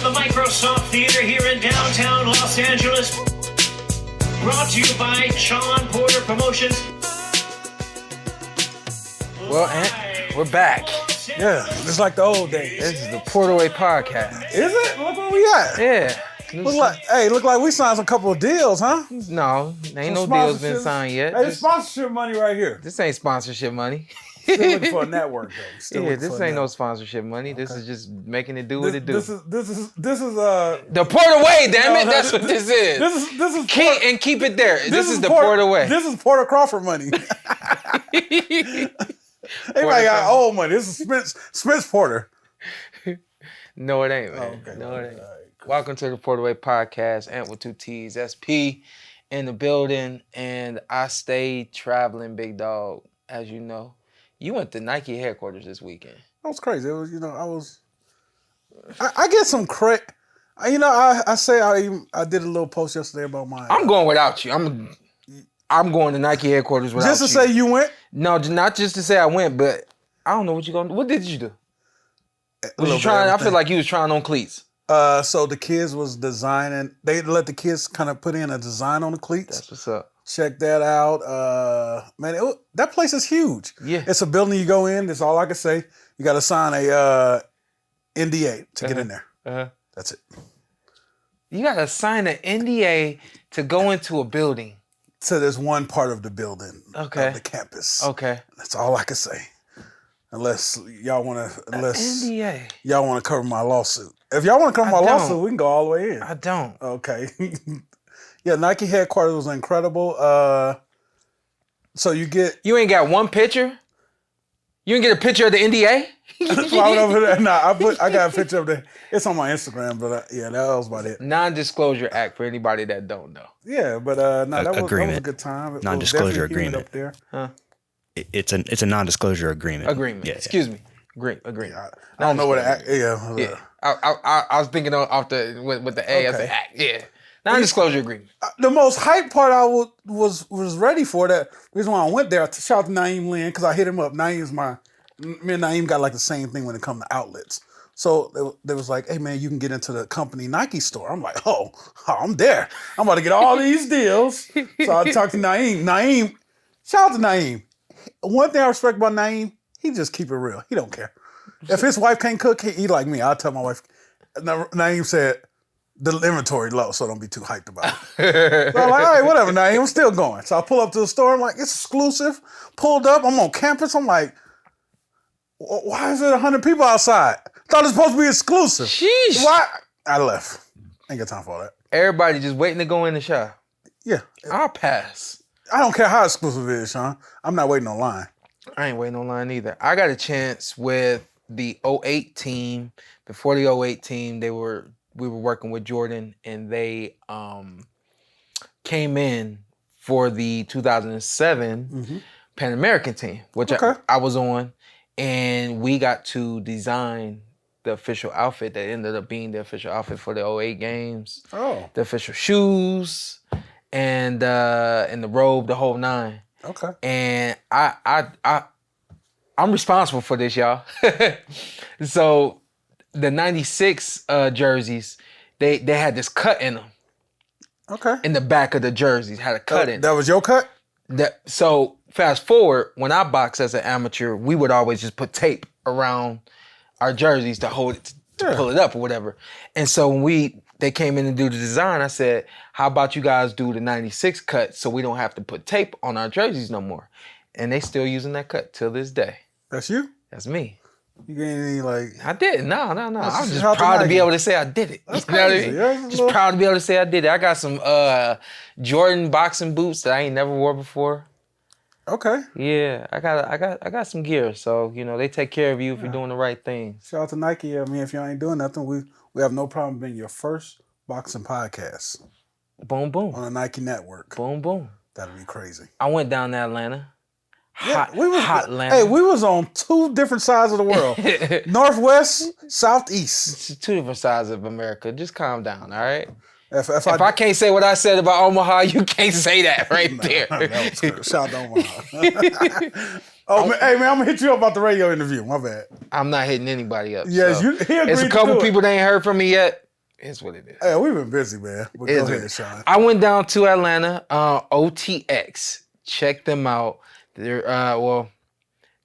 the Microsoft Theater here in downtown Los Angeles. Brought to you by Shawn Porter Promotions. Well, Antt, we're back. Yeah, it's like the old days. This is the PorterWay Podcast. Is it? Look where we at. Yeah. Look like we signed a couple of deals, huh? No, ain't no deals been signed yet. Hey, this sponsorship money right here. This ain't sponsorship money. Still looking for a network, though. This ain't no sponsorship money. This is just making it do what it do. This is the PorterWay, damn it. That's what this is. This is keep it there. This is the PorterWay. This is Porter Crawford money. Everybody got old money. This is Spence Porter. No, it ain't, man. Okay. No, it ain't. Right, cool. Welcome to the PorterWay Podcast. Antt with 2 T's. SP in the building. And I stayed traveling, big dog, as you know. You went to Nike headquarters this weekend. That was crazy. It was, I get some credit. I say I did a little post yesterday about mine. I'm going without you. I'm going to Nike headquarters without you. Just to say you went? No, not just to say I went, but I don't know what you're going to do. What did you do? I feel like you was trying on cleats. So the kids was designing. They let the kids kind of put in a design on the cleats. That's what's up. Check that out. Man, that place is huge. Yeah. It's a building you go in. That's all I can say. You got to sign a NDA to get in there. That's it. You got to sign an NDA to go into a building. So there's one part of the building. Okay. Of the campus. Okay. That's all I can say. Unless y'all want to cover my lawsuit. If y'all want to cover my lawsuit, we can go all the way in. I don't. Okay. Yeah, Nike headquarters was incredible. So you ain't got one picture? You didn't get a picture of the NDA? I went over there. Nah, I got a picture of the. It's on my Instagram, but that was about it. Non-disclosure act for anybody that don't know. Yeah, but that was a good time. Non-disclosure agreement up there. Huh? It's a non-disclosure agreement. Yeah, excuse me. Agreement. I don't know what the act. Yeah. I was thinking off with the A. I said act. Yeah. Non-disclosure agreement. The most hype part I was ready for that. Reason why I went there. Shout out to Naeem Lynn because I hit him up. Me and Naeem got like the same thing when it comes to outlets. So they was like, hey man, you can get into the company Nike store. I'm like, oh, I'm there. I'm about to get all these deals. So I talked to Naeem. Naeem, shout out to Naeem. One thing I respect about Naeem, he just keep it real. He don't care. If his wife can't cook, he like me. I'll tell my wife. Naeem said, the inventory low, so don't be too hyped about it. So I'm like, all right, whatever, Naeem, I'm still going. So I pull up to the store. I'm like, it's exclusive. Pulled up. I'm on campus. I'm like, why is there 100 people outside? Thought it was supposed to be exclusive. Sheesh. Why? I left. Ain't got time for all that. Everybody just waiting to go in the shop. Yeah. I'll pass. I don't care how exclusive it is, Sean. I'm not waiting online. I ain't waiting online either. I got a chance with the 08 team. Before the 08 team, we were working with Jordan, and they came in for the 2007 Pan American team, which I was on, and we got to design the official outfit that ended up being the official outfit for the 08 games. Oh. The official shoes and the robe, the whole nine. Okay. And I'm responsible for this, y'all. So the 96 jerseys, they had this cut in them. Okay. In the back of the jerseys, had a cut in. That was your cut? So fast forward, when I boxed as an amateur, we would always just put tape around our jerseys to hold it, to pull it up or whatever. And so when they came in to do the design, I said, how about you guys do the 96 cut so we don't have to put tape on our jerseys no more? And they still using that cut till this day. That's you? That's me. You get any I did. No. I'm just proud to be able to say I did it. That's crazy. You know what I mean? Just proud to be able to say I did it. I got some Jordan boxing boots that I ain't never wore before. Okay. Yeah, I got some gear. So, they take care of you if you're doing the right thing. Shout out to Nike. I mean, if y'all ain't doing nothing, we have no problem being your first boxing podcast. Boom, boom. On the Nike network. Boom, boom. That'd be crazy. I went down to Atlanta. Hot Atlanta. Hey, we was on 2 different sides of the world. Northwest, southeast. It's 2 different sides of America. Just calm down, all right? If I can't say what I said about Omaha, you can't say that there. That was good. Shout out to Omaha. Hey, man, I'm going to hit you up about the radio interview. My bad. I'm not hitting anybody up. Yes, so. he agreed. There's a couple people that ain't heard from me yet. It's what it is. Hey, we've been busy, man. But go ahead, Shawn. I went down to Atlanta, OTX. Check them out. They're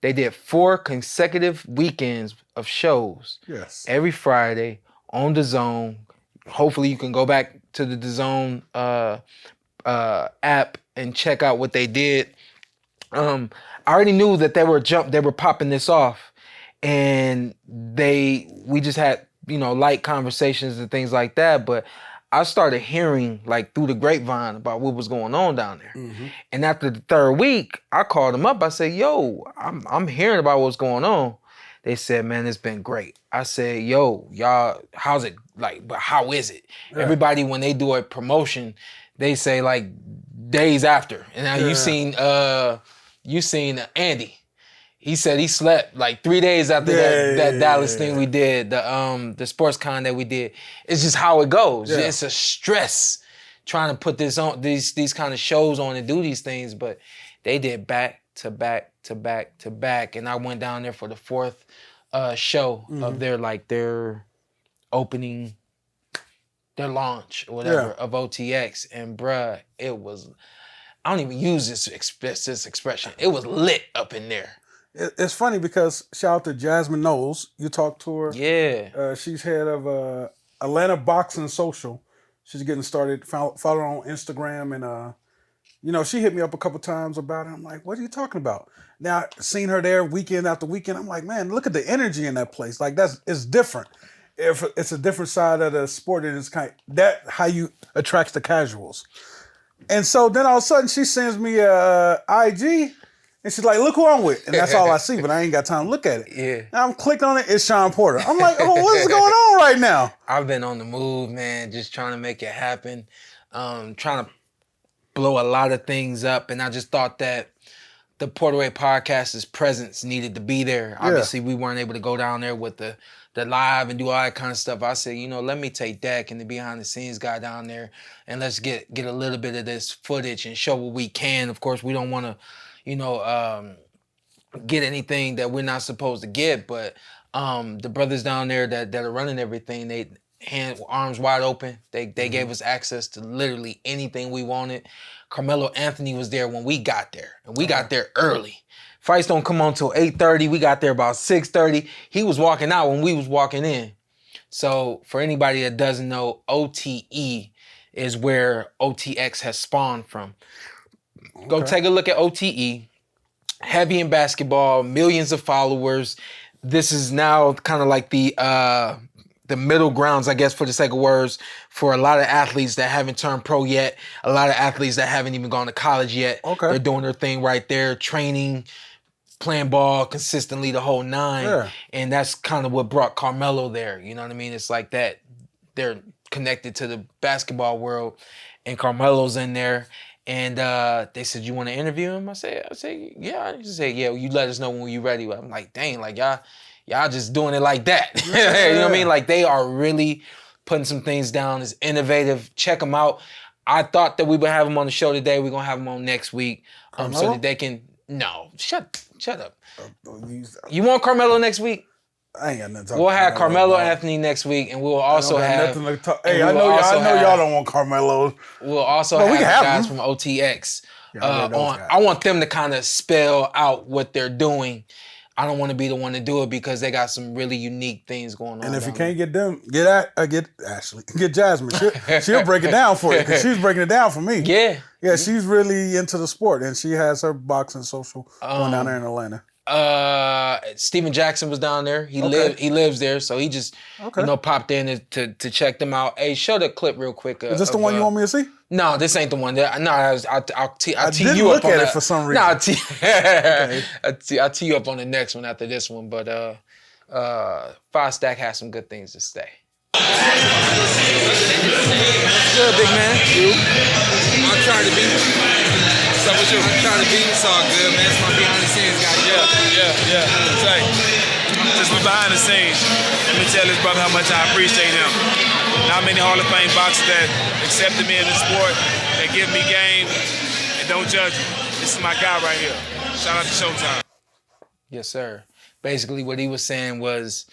they did 4 consecutive weekends of shows. Yes. Every Friday on DAZN. Hopefully you can go back to the DAZN app and check out what they did. I already knew that they were popping this off, and we just had, light conversations and things like that, but I started hearing like through the grapevine about what was going on down there. Mm-hmm. And after the 3rd week, I called them up. I said, yo, I'm hearing about what's going on. They said, man, it's been great. I said, yo, y'all, how's it like, but how is it? Yeah. Everybody, when they do a promotion, they say like days after. And now you seen Andy. He said he slept like 3 days after that Dallas thing we did, the sports con that we did. It's just how it goes. Yeah. It's a stress trying to put this on, these kind of shows on and do these things, but they did back to back to back to back. And I went down there for the 4th show of their opening, their launch or whatever of OTX. And bruh, it was, I don't even use this expression. It was lit up in there. It's funny because shout out to Jasmine Knowles. You talked to her. Yeah. She's head of Atlanta Boxing Social. She's getting started. Follow her on Instagram. And, she hit me up a couple times about it. I'm like, what are you talking about? Now, seen her there weekend after weekend. I'm like, man, look at the energy in that place. Like, it's different. If it's a different side of the sport, and it's that how you attracts the casuals. And so then all of a sudden she sends me a IG. And she's like, look who I'm with. And that's all I see, but I ain't got time to look at it. Yeah. Now I'm clicking on it, it's Shawn Porter. I'm like, oh, what is going on right now? I've been on the move, man, just trying to make it happen, trying to blow a lot of things up. And I just thought that the PorterWay Podcast's presence needed to be there. Yeah. Obviously, we weren't able to go down there with the live and do all that kind of stuff. I said, let me take Dak and the behind-the-scenes guy down there, and let's get a little bit of this footage and show what we can. Of course, we don't want to, get anything that we're not supposed to get, but the brothers down there that are running everything, they arms wide open. They gave us access to literally anything we wanted. Carmelo Anthony was there when we got there, and we got there early. Fights don't come on till 8:30. We got there about 6:30. He was walking out when we was walking in. So for anybody that doesn't know, OTE is where OTX has spawned from. Okay. Go take a look at OTE. Heavy in basketball, millions of followers. This is now kind of like the middle grounds, I guess, for the sake of words, for a lot of athletes that haven't turned pro yet, a lot of athletes that haven't even gone to college yet. Okay. They're doing their thing right there, training, playing ball consistently the whole 9. Yeah. And that's kind of what brought Carmelo there. You know what I mean? It's like that. They're connected to the basketball world, and Carmelo's in there. And they said, you want to interview him? I say, yeah. He said, yeah, you let us know when you're ready. I'm like, dang, like y'all just doing it like that. Yeah. You know what I mean? Like they are really putting some things down. It's innovative. Check them out. I thought that we would have them on the show today. We're going to have them on next week so that they can, no, shut up. You want Carmelo next week? I ain't got nothing to talk We'll have Carmelo Anthony next week, and we'll also have. Hey, I know y'all don't want Carmelo. We'll also have the guys from OTX on. I want them to kind of spell out what they're doing. I don't want to be the one to do it because they got some really unique things going on. And if you can't get them, get Ashley, get Jasmine. She'll break it down for you because she's breaking it down for me. Yeah. Yeah, she's really into the sport, and she has her boxing social going down there in Atlanta. Steven Jackson was down there. He lives there, so he just popped in to check them out. Hey, show the clip real quick. Is this the one you want me to see? No, this ain't the one. No, I'll tee you up on that. I didn't look at it for some reason. No, I'll tee you up on the next one after this one. But 5 Stack has some good things to say. Good, big man. You? I'm trying to be. What's up with you? I'm trying to be. It's all good, man. It's my behind the scenes guy. Yeah. Say, just my behind the scenes. Let me tell this brother how much I appreciate him. Not many Hall of Fame boxers that accepted me in the sport, that give me game, and don't judge me. This is my guy right here. Shout out to Showtime. Yes, sir. Basically, what he was saying was,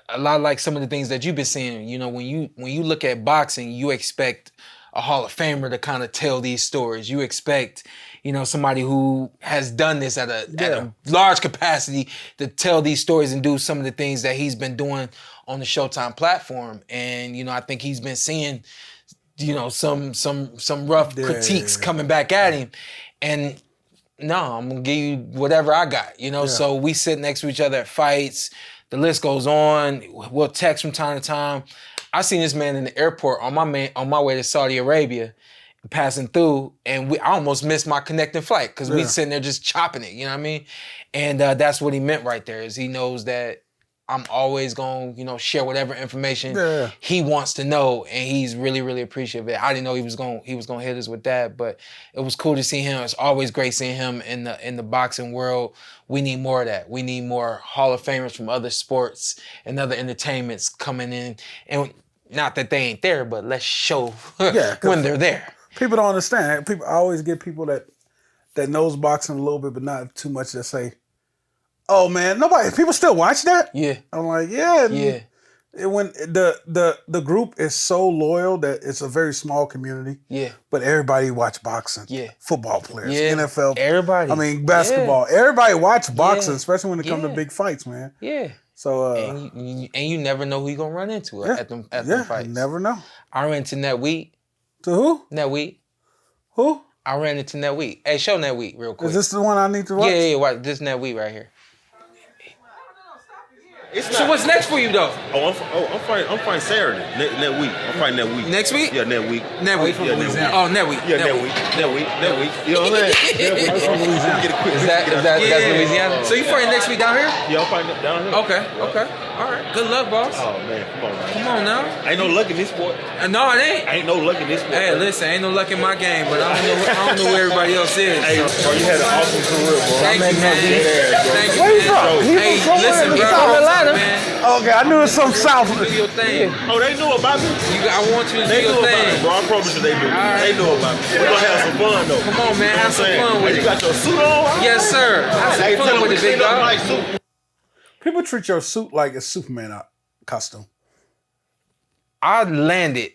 a lot like some of the things that you've been seeing. You know, when you look at boxing, you expect a Hall of Famer to kind of tell these stories. You expect, you know, somebody who has done this at a large capacity to tell these stories and do some of the things that he's been doing on the Showtime platform. And, you know, I think he's been seeing, you know, some rough critiques coming back at him. And no, I'm gonna give you whatever I got, you know. So we sit next to each other at fights. The list goes on. We'll text from time to time. I seen this man in the airport on my way to Saudi Arabia, passing through, and I almost missed my connecting flight because we sitting there just chopping it. You know what I mean? And that's what he meant right there. Is he knows that I'm always gonna, you know, share whatever information he wants to know, and he's really, really appreciative of it. I didn't know he was gonna hit us with that, but it was cool to see him. It's always great seeing him in the boxing world. We need more of that. We need more Hall of Famers from other sports and other entertainments coming in, and not that they ain't there, but let's show when they're there. People don't understand. I always get people that knows boxing a little bit, but not too much, that say, "Oh man, people still watch that?" Yeah. I'm like, yeah. When the group is so loyal that it's a very small community. Yeah. But everybody watch boxing. Yeah. Football players, NFL. Everybody. I mean, basketball. Yeah. Everybody watch boxing, especially when it comes to big fights, man. Yeah. So and you never know who you're gonna run into at them fights. You never know. I ran into Netweek. To who? Netweek. Who? I ran into Netweek. Hey, show Netweek real quick. Is this the one I need to watch? Yeah. Watch this Netweek right here. So what's next for you though? I'm fighting Saturday. Next week. I'm fighting that week. Next week? Yeah, next week. Netweek from Louisiana. Oh, Netweek. Yeah, Netweek. You know what I'm saying? Netweek from Louisiana. That's Louisiana? So you fighting next week down here? Yeah, I'm fighting down here. Okay. All right. Good luck, boss. Oh man, come on, man. Come on now. Ain't no luck in this sport. No, it ain't. Ain't no luck in this sport. Hey, listen, ain't no luck in my game, but I don't know where everybody else is. Hey, bro, you had an awesome career, bro. Thank you, man. Where you from? Hey, listen, bro. Okay, I knew it was some South. Do your thing. Oh, they knew about me? I want you to do They your knew about thing. me, bro. I promise you they knew. Right. They knew about me. We're gonna have some fun, though. Come on, man. Have some fun with it. You got your suit on? Yes, sir. Have some fun with it, big dog. People treat your suit like a Superman costume. I landed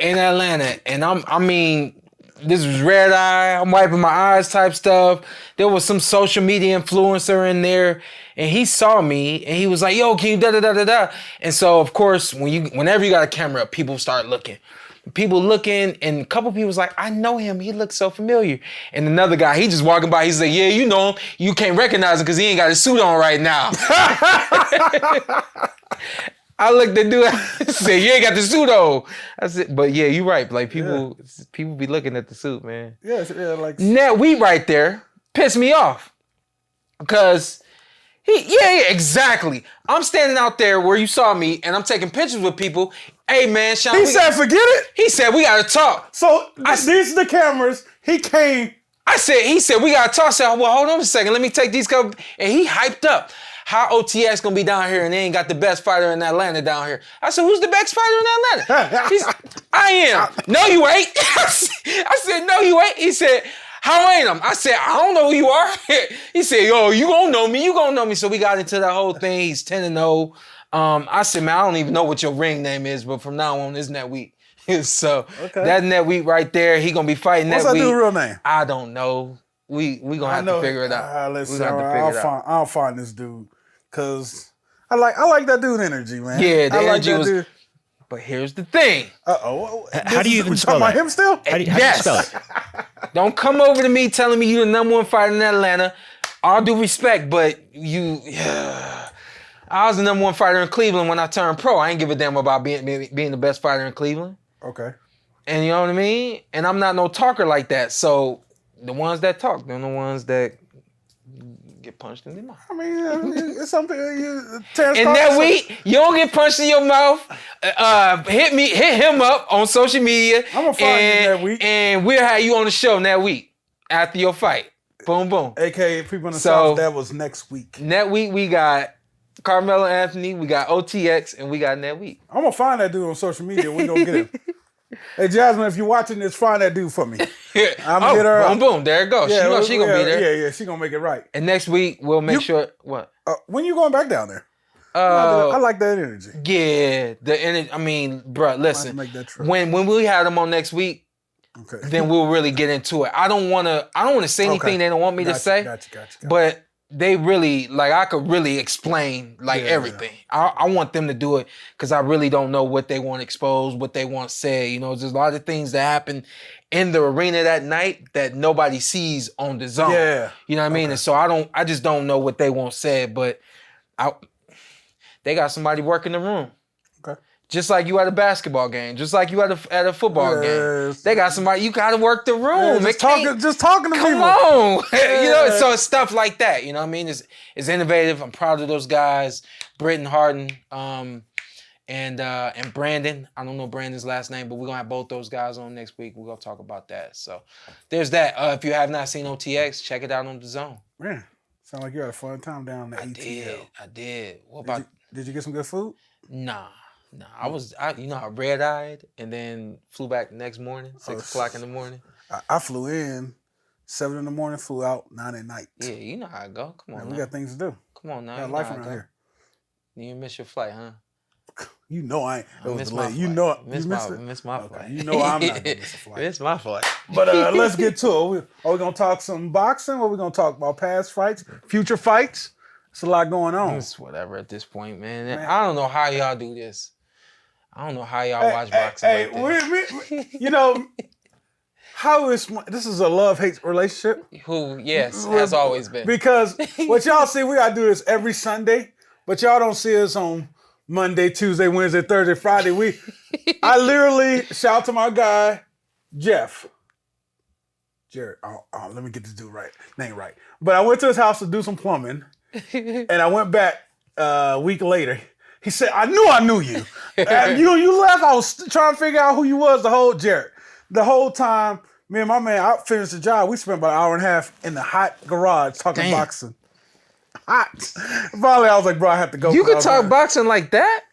in Atlanta, and I mean, this was red eye, I'm wiping my eyes type stuff. There was some social media influencer in there, and he saw me, and he was like, yo, can you da-da-da-da-da? And so, of course, whenever you got a camera up, people start looking. People looking, and a couple people was like, I know him. He looks so familiar. And another guy, he just walking by. He's like, yeah, you know him. You can't recognize him because he ain't got his suit on right now. I looked at dude. I said, you ain't got the suit on. I said, but yeah, you're right. Like people be looking at the suit, man. Yeah, like Netweek right there pissed me off because exactly. I'm standing out there where you saw me, and I'm taking pictures with people. Hey, man, Shawn. He said, forget it. He said, we got to talk. So these are the cameras. He came. He said, we got to talk. I said, well, hold on a second. Let me take these couple. And he hyped up. How OTX going to be down here and they ain't got the best fighter in Atlanta down here? I said, who's the best fighter in Atlanta? I am. No, you ain't. I said, no, you ain't. He said, how ain't him? I said, I don't know who you are. He said, yo, you gonna know me. You gonna know me. So we got into that whole thing. He's 10-0. I said, man, I don't even know what your ring name is, but from now on, it's Netweek. So that Netweek right there, he gonna be fighting Netweek. What's that dude's real name? I don't know. We gonna have to figure it out. Listen, I'll find this dude because I like that dude energy, man. Yeah, the energy was. Dude. But here's the thing. How do you even spell that? Him still? How do you spell it? Don't come over to me telling me you're the number one fighter in Atlanta. All due respect, but I was the number one fighter in Cleveland when I turned pro. I ain't give a damn about being the best fighter in Cleveland. Okay. And you know what I mean? And I'm not no talker like that. So the ones that talk, they're the ones that get punched in the mouth. I mean, it's something. In Netweek, you don't get punched in your mouth. Hit him up on social media. I'm gonna find you Netweek, and we'll have you on the show Netweek after your fight. Boom, boom. AKA people in the South. That was next week. Netweek, we got Carmelo Anthony, we got OTX, and we got Netweek. I'm gonna find that dude on social media. We gonna get him. Hey Jasmine, if you're watching this, find that dude for me. I'm gonna hit her boom, boom, there it goes. Yeah, she gonna be there. Yeah, she gonna make it right. And next week we'll make sure what? When you going back down there? I like that energy. Yeah, the energy. I mean, bro, listen. Make that trip. When we had them on next week, okay, then we'll really get into it. I don't want to say anything they don't want me to say. Gotcha. But they really, like, I could really explain, like, everything. Yeah. I want them to do it because I really don't know what they want exposed, what they want said. You know, there's a lot of things that happen in the arena that night that nobody sees on the zone. Yeah. You know what I mean? And so I just don't know what they want said, but they got somebody working the room. Okay. Just like you at a basketball game, just like you at a football game. They got somebody, you got to work the room. Just talking to people. Come on. You know, so it's stuff like that. You know what I mean? It's innovative. I'm proud of those guys. Britton Harden and Brandon. I don't know Brandon's last name, but we're going to have both those guys on next week. We're going to talk about that. So there's that. If you have not seen OTX, check it out on the Zone. Man, sound like you had a fun time down there. I did. What about... Did you get some good food? Nah. I red-eyed and then flew back the next morning, 6 o'clock in the morning. I flew in 7 in the morning, flew out 9 at night. Yeah, you know how it go. Come on, man, we got things to do. Come on now. We got life around here. You miss your flight, huh? You know I ain't. It was delayed. You know it. Miss my flight. You know I'm not gonna miss a flight. Miss my flight. But let's get to it. Are we gonna talk some boxing? Or are we gonna talk about past fights, future fights? It's a lot going on. It's whatever at this point, man. I don't know how y'all do this. I don't know how y'all watch boxing like this. You know, how is this is a love-hate relationship? Yes, has always been. Because what y'all see, we gotta do this every Sunday, but y'all don't see us on Monday, Tuesday, Wednesday, Thursday, Friday. I literally shout to my guy, Jeff. Jared, let me get this dude name right. But I went to his house to do some plumbing. And I went back a week later. He said, I knew you. You left. I was trying to figure out who you was the whole time. Me and my man, I finished the job. We spent about an hour and a half in the hot garage talking boxing. Hot. Finally, I was like, bro, I have to go. You could talk boxing like that?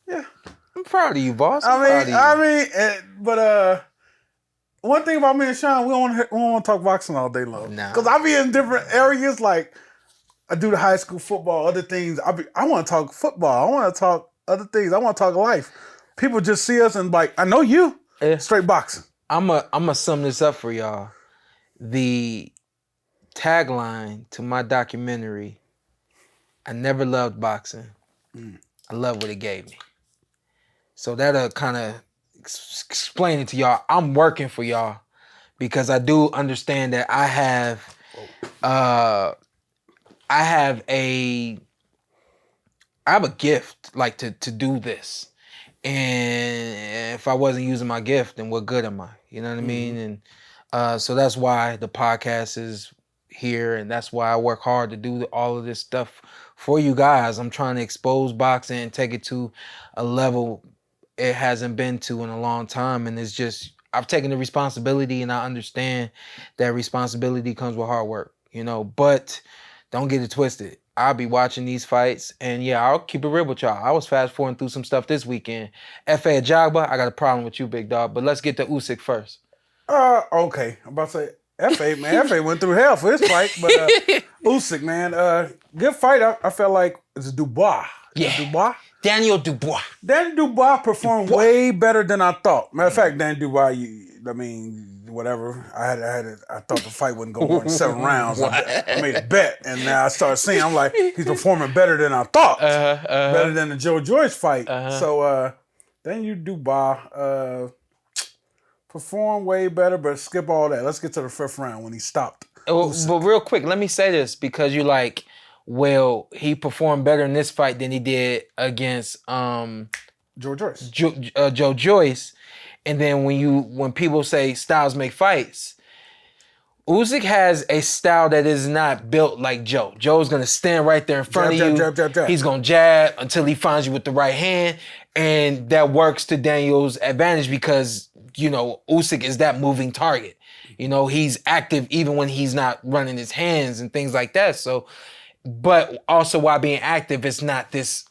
Yeah. I'm proud of you, boss. But one thing about me and Shawn, we don't want to talk boxing all day long. Nah. Because I be in different areas, like I do the high school football, other things. I want to talk football. I want to talk other things. I want to talk life. People just see us and like, I know you. Straight boxing. I'm a sum this up for y'all. The tagline to my documentary, I never loved boxing. I love what it gave me. So that'll kind of explain it to y'all. I'm working for y'all because I do understand that I have a gift, like to do this. And if I wasn't using my gift, then what good am I? You know what I mean? And so that's why the podcast is here, and that's why I work hard to do all of this stuff for you guys. I'm trying to expose boxing and take it to a level it hasn't been to in a long time. And it's just, I've taken the responsibility, and I understand that responsibility comes with hard work, you know, but don't get it twisted. I'll be watching these fights, and yeah, I'll keep it real with y'all. I was fast forwarding through some stuff this weekend. Efe Ajagba, I got a problem with you, big dog, but let's get to Usyk first. Okay. I'm about to say, Efe, man, Efe went through hell for his fight, but Usyk, man, good fight. I felt like it's Dubois. Yeah. Dubois? Daniel Dubois. Daniel Dubois performed way better than I thought. Matter of fact, Daniel Dubois, whatever. I thought the fight wouldn't go more than 7 rounds. I made a bet, and now I started seeing. I'm like, he's performing better than I thought. Better than the Joe Joyce fight. So Daniel Dubois performed way better, but skip all that. Let's get to the 5th round when he stopped. But real quick, let me say this because you like. Well, he performed better in this fight than he did against Joe Joyce. Joe Joyce. And then when people say styles make fights, Usyk has a style that is not built like Joe. Joe's gonna stand right there in front of you. Jab. He's gonna jab until he finds you with the right hand, and that works to Daniel's advantage because you know Usyk is that moving target. You know he's active even when he's not running his hands and things like that. So. But also while being active, it's not this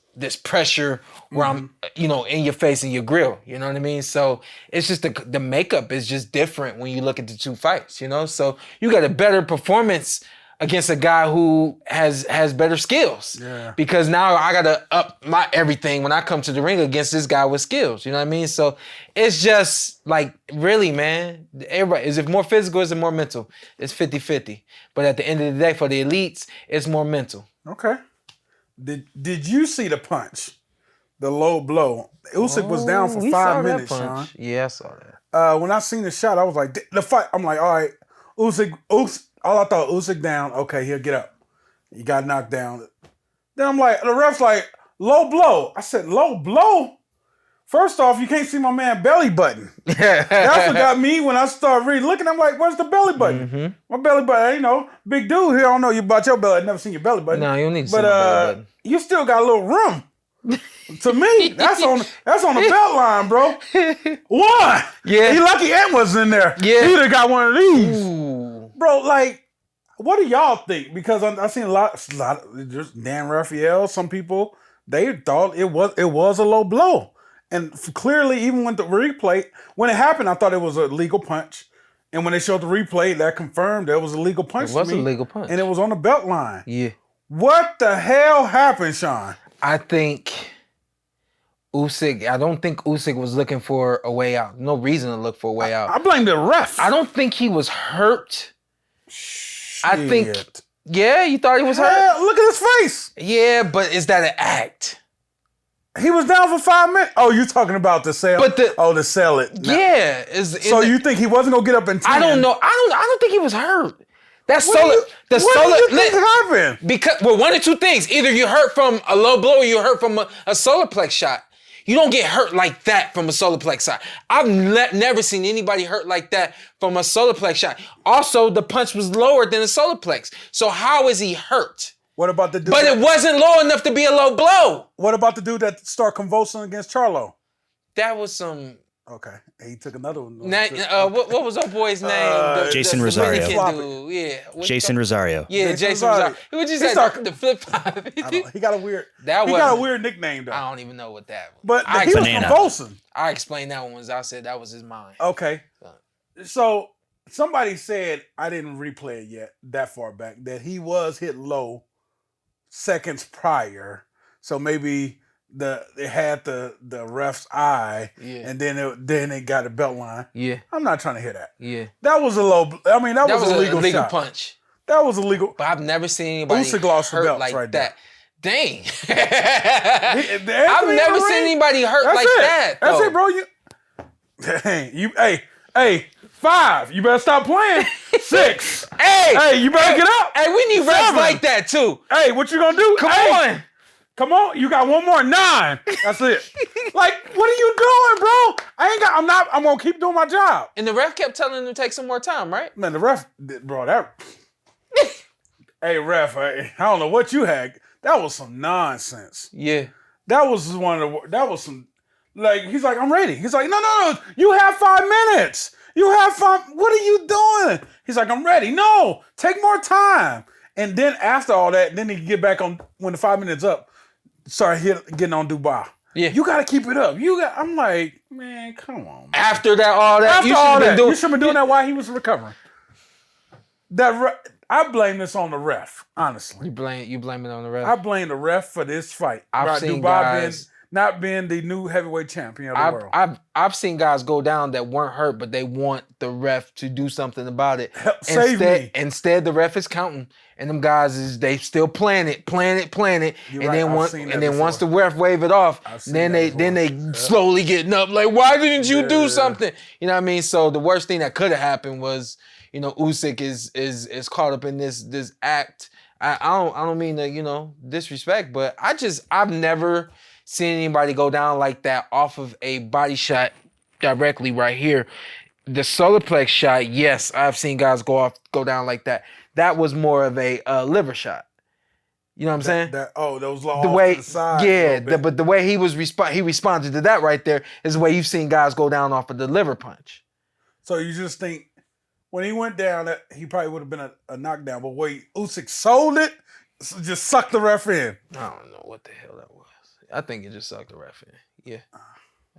pressure where I'm, you know, in your face and your grill. You know what I mean? So it's just the makeup is just different when you look at the 2 fights, you know? So you got a better performance against a guy who has better skills. Yeah. Because now I gotta up my everything when I come to the ring against this guy with skills. You know what I mean? So it's just like, really, man, everybody, is it more physical or is it more mental? It's 50-50. But at the end of the day, for the elites, it's more mental. Okay. Did you see the punch? The low blow. Usyk was down for We 5 saw that minutes, punch. Sean. Yeah, I saw that. When I seen the shot, I was like, the fight. I'm like, all right, Usyk. All I thought, Usyk down. Okay, he'll get up. He got knocked down. Then I'm like, the ref's like, low blow. I said, low blow? First off, you can't see my man belly button. That's what got me when I started really looking. I'm like, where's the belly button? Mm-hmm. My belly button, big dude here. I don't know you about your belly. I've never seen your belly button. No, you don't need to see my belly button. You still got a little room. To me, that's on the belt line, bro. One. Yeah. He lucky Ant wasn't in there. Yeah. He'd have got one of these. Ooh. Bro, like, what do y'all think? Because I've seen a lot just Dan Raphael, some people, they thought it was a low blow. And clearly, even when the replay, when it happened, I thought it was a legal punch. And when they showed the replay, that confirmed there was a legal punch. It was to me, a legal punch. And it was on the belt line. Yeah. What the hell happened, Sean? I think Usyk, I don't think Usyk was looking for a way out. No reason to look for a way out. I blame the ref. I don't think he was hurt. I think, Shit. yeah, you thought he was hurt? Hell, look at his face. Yeah, but is that an act? He was down for 5 minutes. Oh, you talking about the sell? But to sell it. Yeah. So you think he wasn't gonna get up in 10? I don't know. I don't think he was hurt. That's What do you think happened? Because, well, one of two things. Either you hurt from a low blow or you hurt from a solar plex shot. You don't get hurt like that from a solar plex shot. I've never seen anybody hurt like that from a solar plex shot. Also, the punch was lower than a solar plex. So how is he hurt? What about the dude? But it wasn't low enough to be a low blow. What about the dude that started convulsing against Charlo? That was some... Okay, he took another one. What was old boy's name? Jason Rosario. Dude. Yeah. Jason Rosario. Yeah, Jason Rosario. He was just like the flip flop. He got a weird. He That got a weird nickname though. I don't even know what that was. But he was convulsing. I explained that one when I said that was his mind. Okay. So somebody said, I didn't replay it yet that far back, that he was hit low seconds prior. So maybe it had the ref's eye, and then it got a belt line. Yeah. I'm not trying to hear that. Yeah. That was a low. I mean, that was a legal shot. punch. That was illegal. But I've never seen anybody Usyk lost the hurt belts like right that. Dang. I've never seen anybody hurt like that. That's though. it, bro. Hey, 5. You better stop playing. 6. Hey, you better get up. Hey, we need refs like that too. Hey, what you gonna do? Come on. You got one more. 9. That's it. Like, what are you doing, bro? I'm gonna keep doing my job. And the ref kept telling him to take some more time, right? Man, the ref, bro, hey, ref, I don't know what you had. That was some nonsense. Yeah. That was some, like, he's like, I'm ready. He's like, no, you have 5 minutes. You have 5, what are you doing? He's like, I'm ready. No, take more time. And then after all that, then he can get back on, when the 5 minutes up, start getting on Dubois. Yeah. You got to keep it up. I'm like, man, come on, man. After all that, you should have been doing that while he was recovering. I blame this on the ref, honestly. You blame it on the ref? I blame the ref for this fight. I've seen Dubois guys... not being the new heavyweight champion of the world. I've seen guys go down that weren't hurt, but they want the ref to do something about it. Save me. Instead, the ref is counting, and them guys they still playing it, and once the ref wave it off, then they slowly getting up like, why didn't you do something? You know what I mean? So the worst thing that could have happened was, Usyk is caught up in this act. I don't mean to disrespect, but I've never seen anybody go down like that off of a body shot directly right here. The solar plex shot, yes, I've seen guys go down like that. That was more of a liver shot. You know what I'm saying? Those the off way, to the side. yeah, but the way he responded to that right there is the way you've seen guys go down off of the liver punch. So you just think when he went down, that he probably would have been a knockdown. But wait, Usyk sold it, just sucked the ref in. I don't know what the hell that was. I think it just sucked the ref in. Yeah.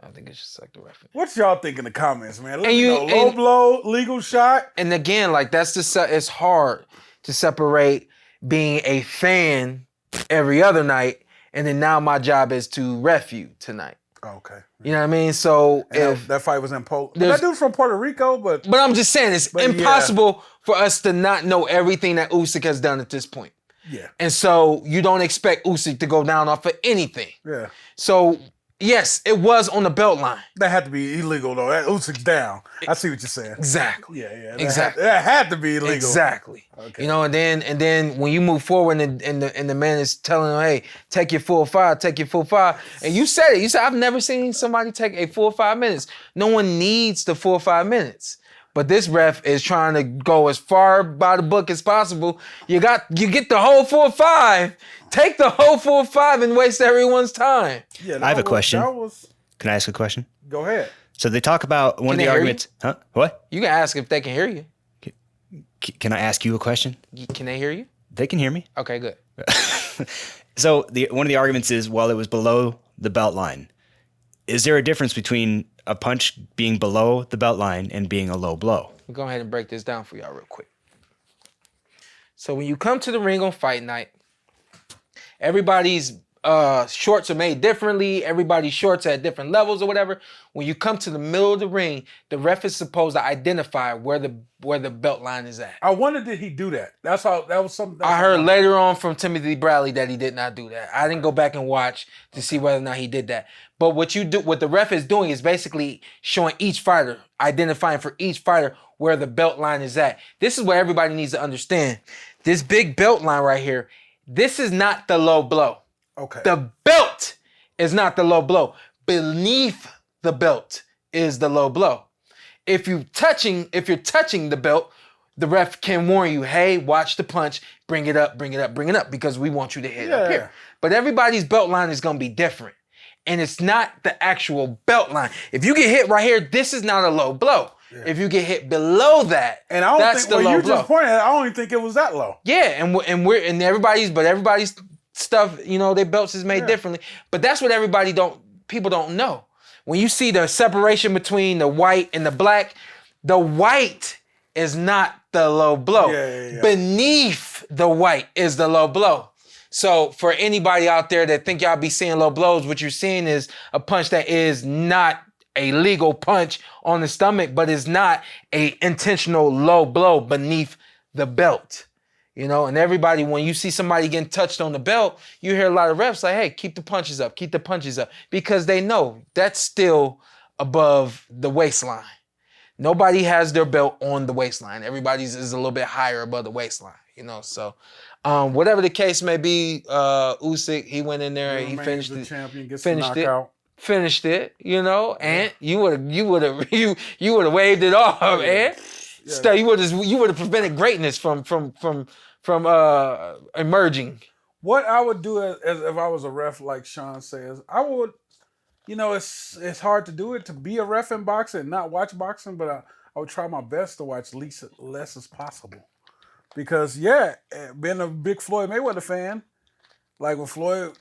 I think it should suck the ref. What y'all think in the comments, man? Let And me you- know. Low and- blow, legal shot. And again, like it's hard to separate being a fan every other night, and then now my job is to ref you tonight. Okay. You know what I mean? So And if that fight was in Poland. there's- That dude's from Puerto Rico, but But I'm just saying, it's But yeah. impossible for us to not know everything that Usyk has done at this point. yeah. And so you don't expect Usyk to go down off of anything. Yeah. So yes, it was on the belt line. That had to be illegal, though. That Usyk's down. I see what you're saying. Exactly. Yeah. Exactly. That had to be illegal. Exactly. Okay. You know, and then when you move forward and the man is telling him, hey, take your full 5, take your full 5. And you said it. You said, I've never seen somebody take a full 5 minutes. No one needs the full 5 minutes. But this ref is trying to go as far by the book as possible. You get the whole full 5. Take the whole full 5 and waste everyone's time. Yeah, I have a question. That was. Can I ask a question? Go ahead. So they talk about one Can of they the hear arguments. Huh? What? You can ask if they can hear you. Can I ask you a question? Can they hear you? They can hear me. Okay, good. So one of the arguments is, well, it was below the belt line. Is there a difference between a punch being below the belt line and being a low blow? We'll go ahead and break this down for y'all real quick. So when you come to the ring on fight night, everybody's shorts are made differently. Everybody's shorts are at different levels or whatever. When you come to the middle of the ring, the ref is supposed to identify where the belt line is at. I wondered, did he do that? That was something. I heard later on from Timothy Bradley that he did not do that. I didn't go back and watch to see whether or not he did that. But what the ref is doing is basically showing each fighter, identifying for each fighter where the belt line is at. This is what everybody needs to understand. This big belt line right here, this is not the low blow. Okay. The belt is not the low blow. Beneath the belt is the low blow. If you're touching the belt, the ref can warn you, hey, watch the punch, bring it up, because we want you to hit up here. But everybody's belt line is gonna be different. And it's not the actual belt line. If you get hit right here, this is not a low blow. Yeah. If you get hit below that, and I don't that's think the low you blow. just pointed at, I don't even think it was that low. Yeah, and everybody's stuff, you know, their belts is made differently. But that's what people don't know. When you see the separation between the white and the white is not the low blow. Yeah. Beneath the white is the low blow. So for anybody out there that think y'all be seeing low blows, what you're seeing is a punch that is not a legal punch on the stomach, but is not a intentional low blow beneath the belt. You know, and everybody, when you see somebody getting touched on the belt, you hear a lot of refs like, hey, keep the punches up, because they know that's still above the waistline. Nobody has their belt on the waistline. Everybody's is a little bit higher above the waistline, you know, so whatever the case may be, Usyk, he went in there and he finished it. Champion, gets Finished it, you know, and you would have waved it off, and you would have prevented greatness from emerging. What I would do as if I was a ref, like Shawn says, I would, you know, it's hard to do it, to be a ref in boxing and not watch boxing, but I would try my best to watch less as possible. Because, being a big Floyd Mayweather fan, like when Floyd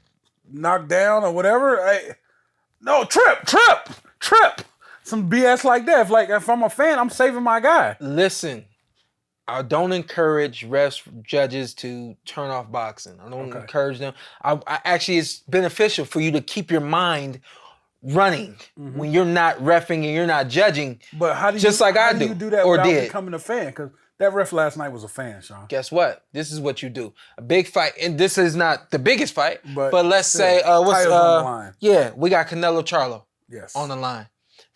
knocked down or whatever, trip. Some BS like that. If I'm a fan, I'm saving my guy. Listen, I don't encourage refs, judges to turn off boxing. I don't encourage them. I actually, it's beneficial for you to keep your mind running when you're not reffing and you're not judging. But how do you do that or without did becoming a fan? Because that ref last night was a fan, Shawn. Guess what? This is what you do. A big fight, and this is not the biggest fight, but let's still, say on the line. We got Canelo-Charlo on the line.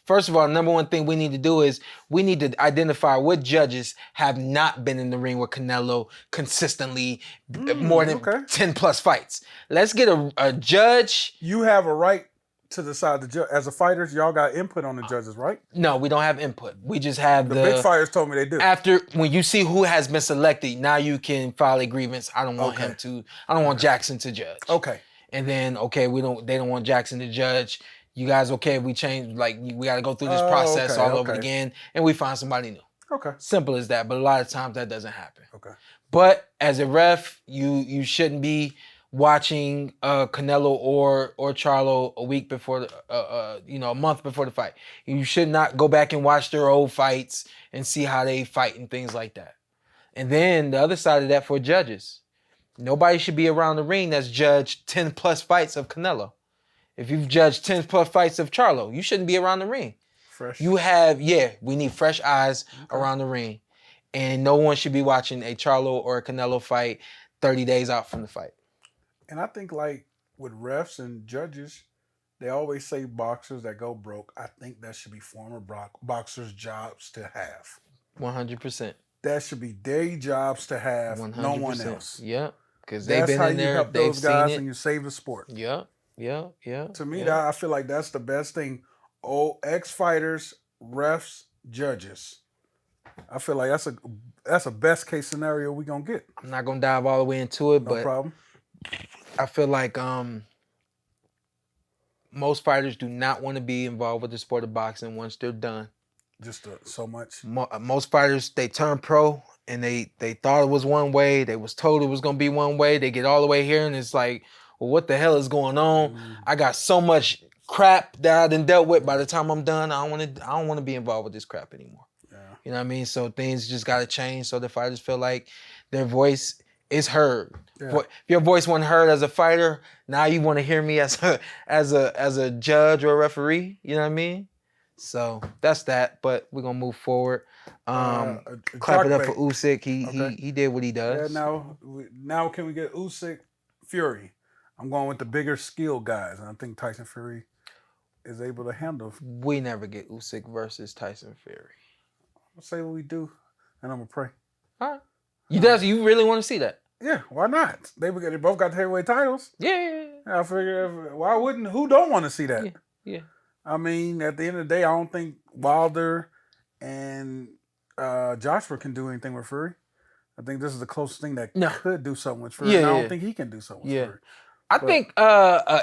First of all, number one thing we need to do is we need to identify what judges have not been in the ring with Canelo consistently more than 10 plus fights. Let's get a judge. You have a right to decide the judge. As a fighters, y'all got input on the judges, right? No, we don't have input. We just have the big fighters told me they do. After, when you see who has been selected, now you can file a grievance. I don't want him to. I don't want Jackson to judge. Okay. And then they don't want Jackson to judge. You guys okay if we change, we got to go through this process all over again, and we find somebody new. Okay. Simple as that, but a lot of times that doesn't happen. Okay. But as a ref, you shouldn't be watching Canelo or Charlo a week before, a month before the fight. You should not go back and watch their old fights and see how they fight and things like that. And then the other side of that for judges. Nobody should be around the ring that's judged 10 plus fights of Canelo. If you've judged 10 plus fights of Charlo, you shouldn't be around the ring. Fresh. We need fresh eyes around the ring. And no one should be watching a Charlo or a Canelo fight 30 days out from the fight. And I think like with refs and judges, they always say boxers that go broke. I think that should be former boxers' jobs to have. 100%. That should be their jobs to have. 100%. No one else. Yeah, because they've been in there. That's how you help they've those guys seen it. and you save the sport. Yeah. To me, that I feel like that's the best thing. Ex-fighters, refs, judges. I feel like that's a best case scenario we gonna get. I'm not gonna dive all the way into it, No but problem. I feel like most fighters do not want to be involved with the sport of boxing once they're done. Just so much. Most fighters, they turn pro and they thought it was one way. They was told it was gonna be one way. They get all the way here and it's like, well, what the hell is going on? I got so much crap that I done dealt with. By the time I'm done, I don't want to be involved with this crap anymore. Yeah. You know what I mean? So things just gotta change so the fighters feel like their voice is heard. Yeah. If your voice wasn't heard as a fighter, now you want to hear me as a judge or a referee. You know what I mean? So that's that. But we're gonna move forward. Clap it up for Usyk. He did what he does. Yeah. Now can we get Usyk, Fury? I'm going with the bigger skill guys, and I think Tyson Fury is able to handle. We never get Usyk versus Tyson Fury. I'll say what we do, and I'm gonna pray. All right. You really want to see that? Yeah, why not? They both got the heavyweight titles. Yeah. I figure why wouldn't? Who don't want to see that? Yeah. I mean, at the end of the day, I don't think Wilder and Joshua can do anything with Fury. I think this is the closest thing that could do something with Fury. Yeah, and I don't think he can do something with Fury. I think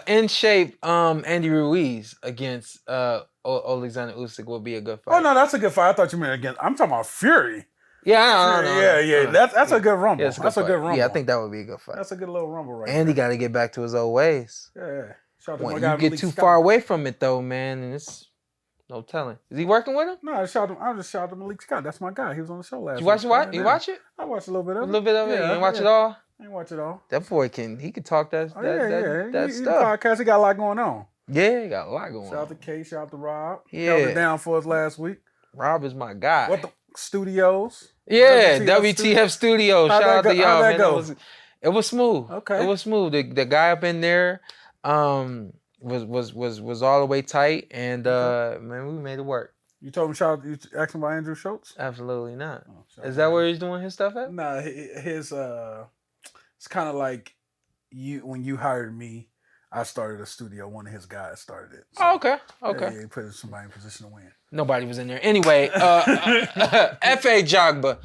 in shape Andy Ruiz against Oleksandr Usyk will be a good fight. Oh no, that's a good fight. I thought you meant against. I'm talking about Fury. Yeah, I know. That's a good rumble. Yeah, that's a good rumble. Yeah, I think that would be a good fight. That's a good little rumble right Andy got to get back to his old ways. Yeah. Shout out to When my guy, you get Malik too Scott. far away from it though, man, and it's no telling. Is he working with him? No, I just shout out to Malik Scott. That's my guy. He was on the show last You week. You watch it? I watched a little bit of it. A little bit of it? Yeah, You didn't watch it all? I didn't watch it all. That boy he could talk that He's stuff. podcast. He got a lot going on. Yeah, he got a lot going Shout out on. to K. Shout out to Rob. Yeah. Held it down for us last week. Rob is my guy. What the Studios? Yeah, WTF Studios. How'd Shout out that to go? y'all, How'd that man. go? It was smooth. Okay. It was smooth. The guy up in there was all the way tight, and man, we made it work. You told him you asked him about Andrew Schultz? Absolutely not. Oh, Is that where he's doing his stuff at? Nah, his it's kind of like when you hired me, I started a studio. One of his guys started it. So, Oh, okay. Yeah, he put somebody in position to win. Nobody was in there. Anyway, Efe Ajagba.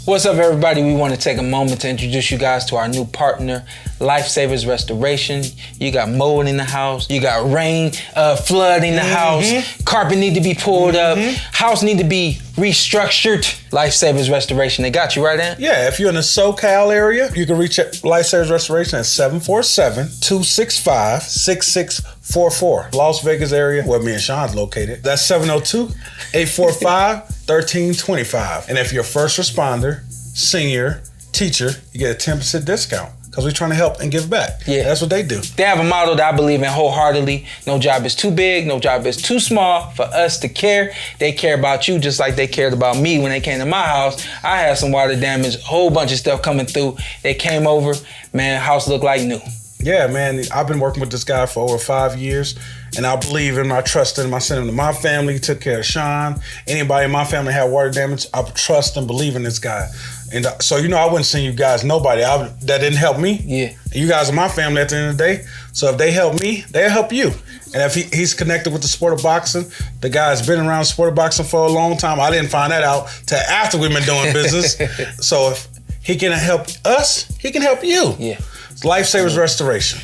What's up, everybody? We want to take a moment to introduce you guys to our new partner, Lifesavers Restoration. You got mold in the house. You got rain, flood in the house. Carpet need to be pulled up. House need to be restructured. Lifesavers Restoration. They got you right, Ann? Yeah, if you're in the SoCal area, you can reach Lifesavers Restoration at 747-265-6644. Las Vegas area, where me and Sean's located. That's 702-845-1325. And if you're a first responder, senior, teacher, you get a 10% discount. Because we're trying to help and give back. Yeah. That's what they do. They have a motto that I believe in wholeheartedly. No job is too big, no job is too small for us to care. They care about you just like they cared about me when they came to my house. I had some water damage, a whole bunch of stuff coming through. They came over, man, house looked like new. Yeah, man, I've been working with this guy for over 5 years, and I believe him, I trust him. I sent him to my family, took care of Shawn. Anybody in my family had water damage, I trust and believe in this guy. And so, I wouldn't send you guys nobody that didn't help me. Yeah. You guys are my family at the end of the day. So if they help me, they'll help you. And if he's connected with the sport of boxing, the guy's been around the sport of boxing for a long time. I didn't find that out till after we've been doing business. So if he can help us, he can help you. Yeah. It's Lifesavers Restoration.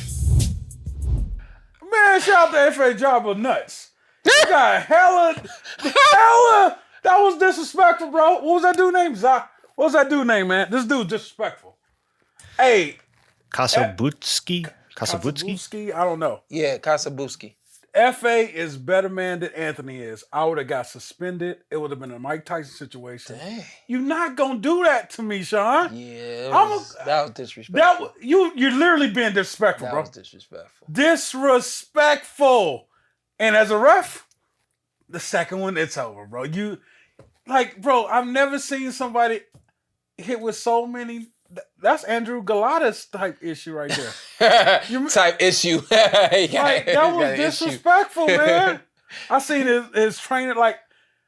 Man, shout out to Efe Ajagba nuts. You got hella, that was disrespectful, bro. What was that dude's name? Zach. What was that dude's name, man? This dude's disrespectful. Hey, Kossobutskiy? Kossobutskiy? I don't know. Yeah, Kossobutskiy. Efe is better man than Anthony is. I would have got suspended. It would have been a Mike Tyson situation. Dang. You're not gonna do that to me, Shawn. Yeah, that was disrespectful. You're literally being disrespectful, bro. That was disrespectful. Disrespectful. And as a ref, the second one, it's over, bro. Bro, I've never seen somebody hit with so many. That's Andrew Galata's type issue right there. Type issue. That was disrespectful, man. I seen his trainer,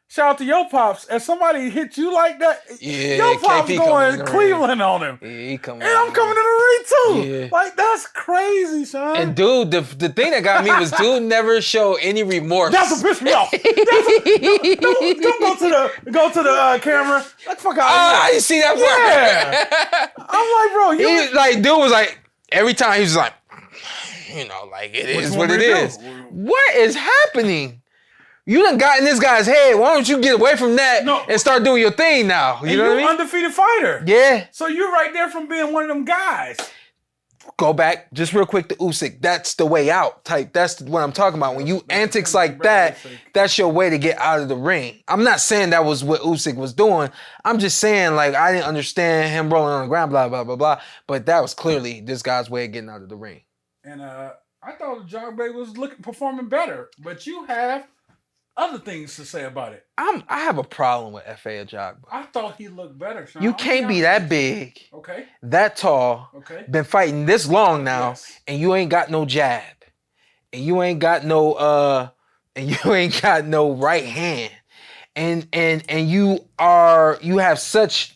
shout out to your pops. If somebody hit you like that, your pops KP going Cleveland on him. Yeah, he coming. And I'm coming in the ring too. Yeah. That's crazy, Shawn. And dude, the thing that got me was dude never showed any remorse. That's what pissed me off. Don't go to the camera. Fuck out. I didn't see that part. Yeah. I'm like, bro, dude was like, every time he was like, it is what it is. What is happening? You done got in this guy's head. Why don't you get away from that and start doing your thing now? You know what I mean? You're an undefeated fighter. Yeah. So you're right there from being one of them guys. Go back just real quick to Usyk. That's the way out type. That's what I'm talking about. When you antics like that, that's your way to get out of the ring. I'm not saying that was what Usyk was doing. I'm just saying, I didn't understand him rolling on the ground, blah, blah, blah, blah. But that was clearly this guy's way of getting out of the ring. And I thought Ajagba was performing better. But you have other things to say about it. I have a problem with Efe Ajagba. I thought he looked better, Shawn. You can't be that big, okay, that tall, been fighting this long now, and you ain't got no jab, and you ain't got no right hand, and you have such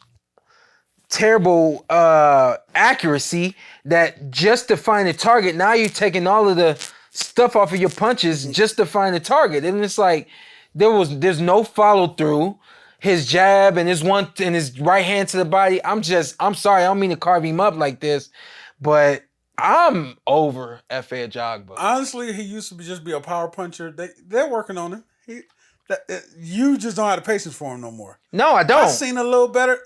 terrible accuracy that just to find a target, now you're taking all of the stuff off of your punches just to find a target. And it's like there's no follow through. His jab and his right hand to the body. I'm sorry, I don't mean to carve him up like this, but I'm over Efe Ajagba. Honestly, he used to just be a power puncher. They're working on him. You just don't have the patience for him no more. No, I don't. I've seen a little more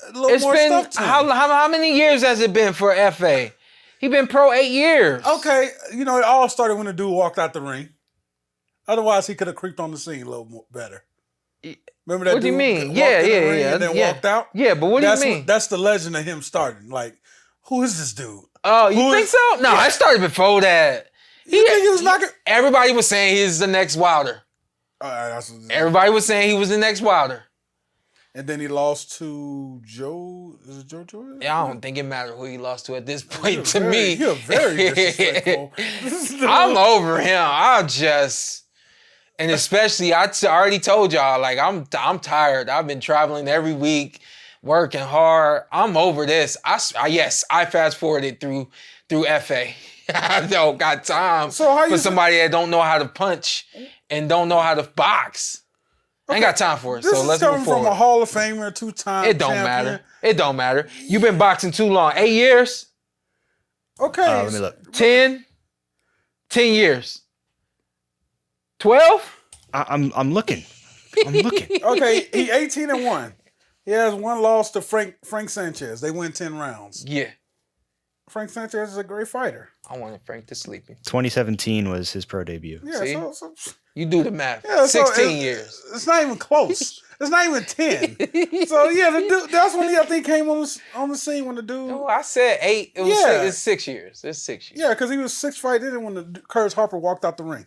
stuff to him. How many years has it been for Efe? He been pro 8 years. Okay, it all started when the dude walked out the ring. Otherwise, he could have creeped on the scene a little more better. Remember that? What do you mean? Yeah. And then walked out. Yeah, but what do you mean? That's the legend of him starting. Who is this dude? Oh, you think so? No, I started before that. You think he was knocking? Everybody was saying he's the next Wilder. Everybody was saying he was the next Wilder. And then he lost to Joe. Is it Joe Joyce? I don't think it mattered who he lost to at this point. To me, you're very disrespectful. I'm over him. And especially, I already told y'all, I'm tired. I've been traveling every week, working hard. I'm over this. I fast forwarded through Efe. I don't got time for somebody that don't know how to punch and don't know how to box. I ain't got time for it, so let's move forward. This is coming from a Hall of Famer, 2-time It don't matter. It don't matter. You've been boxing too long. 8 years? Okay. Let me look. 10 years. 12? I'm looking. Okay, he 18-1. He has one loss to Frank Sanchez. They win 10 rounds. Yeah. Frank Sanchez is a great fighter. I wanted Frank to sleep. 2017 was his pro debut. Yeah, See? So you do the math. Yeah, 16 years. It's not even close. It's not even 10. So yeah, the dude, that's when I think came on the scene when the dude. No, I said 8. It was 6. It's 6 years. It's 6 years. Yeah, because he was 6 fights in when the Curtis Harper walked out the ring.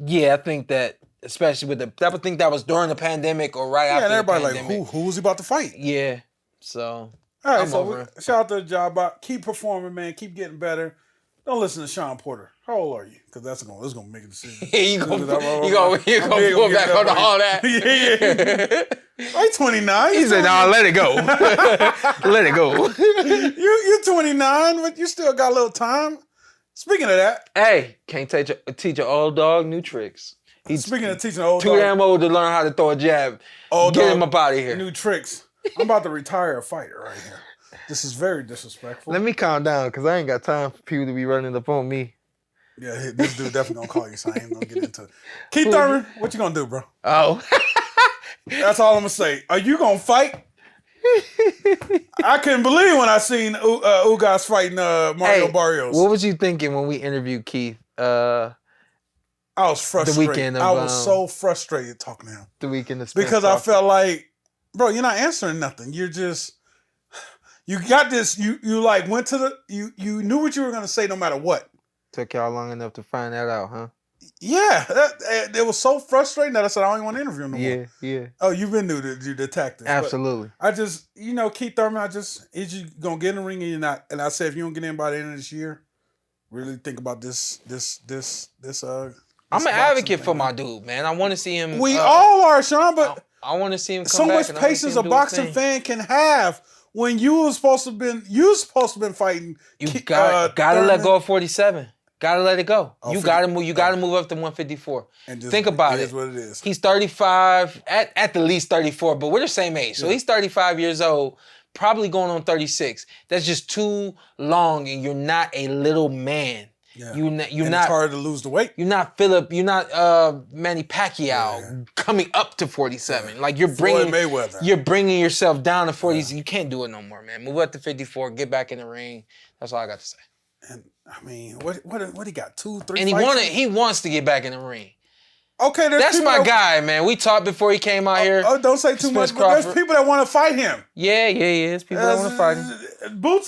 Yeah, I think that, especially with I would think that was during the pandemic or right after the pandemic. And everybody who was he about to fight? Yeah, so all right, I'm over it. Shout out to Ajagba. Keep performing, man. Keep getting better. Don't listen to Shawn Porter. How old are you? Because that's gonna make a decision. you gonna pull back on all that? Yeah. I'm 29. He said, "No, let it go. Let it go." You're 29, but you still got a little time. Speaking of that, hey, can't teach an old dog new tricks. Speaking of teaching an old too dog, damn old to learn how to throw a jab. Get him up out of here. New tricks. I'm about to retire a fighter right here. This is very disrespectful. Let me calm down because I ain't got time for people to be running up on me. Yeah, this dude definitely gonna call you, so I ain't gonna get into it. Keith Thurman, what you gonna do, bro? Oh. That's all I'm gonna say. Are you gonna fight I couldn't believe when I seen Ugas fighting Mario Barrios. What was you thinking when we interviewed Keith? I was frustrated. The weekend of, I was so frustrated talking to him. The weekend of Spence because I Crawford. felt like, bro, you're not answering nothing. You're just, you got this. You like went to the. You knew what you were gonna say no matter what. Took y'all long enough to find that out, huh? Yeah, it was so frustrating that I said I don't even want to interview him no more. Yeah. Oh, you've been new to the tactics. Absolutely. I just, Keith Thurman, is you gonna get in the ring and you're not? And I said, if you don't get in by the end of this year, really think about this. I'm an advocate for my dude, man. I want to see him. We all are, Sean, but I want to see him come so back. much patience a boxing fan can have when you were supposed to been fighting. You gotta let go of 47. Gotta let it go. Oh, You gotta move up to 154. And just, think about it. It is what it is. He's 35, at the least 34, but we're the same age. So he's 35 years old, probably going on 36. That's just too long, and you're not a little man. Yeah. You're and not. It's hard to lose the weight. You're not Philip. You're not Manny Pacquiao coming up to 47. Like you're bringing Mayweather. You're bringing yourself down to 40s. You can't do it no more, man. Move up to 54. Get back in the ring. That's all I got to say. And I mean, what he got? 2, 3 And fights? he wants to get back in the ring. Okay, That's my guy, man. We talked before he came out here. Oh, don't say too much. But there's people that want to fight him. Yeah. There's people that want to fight him. Boots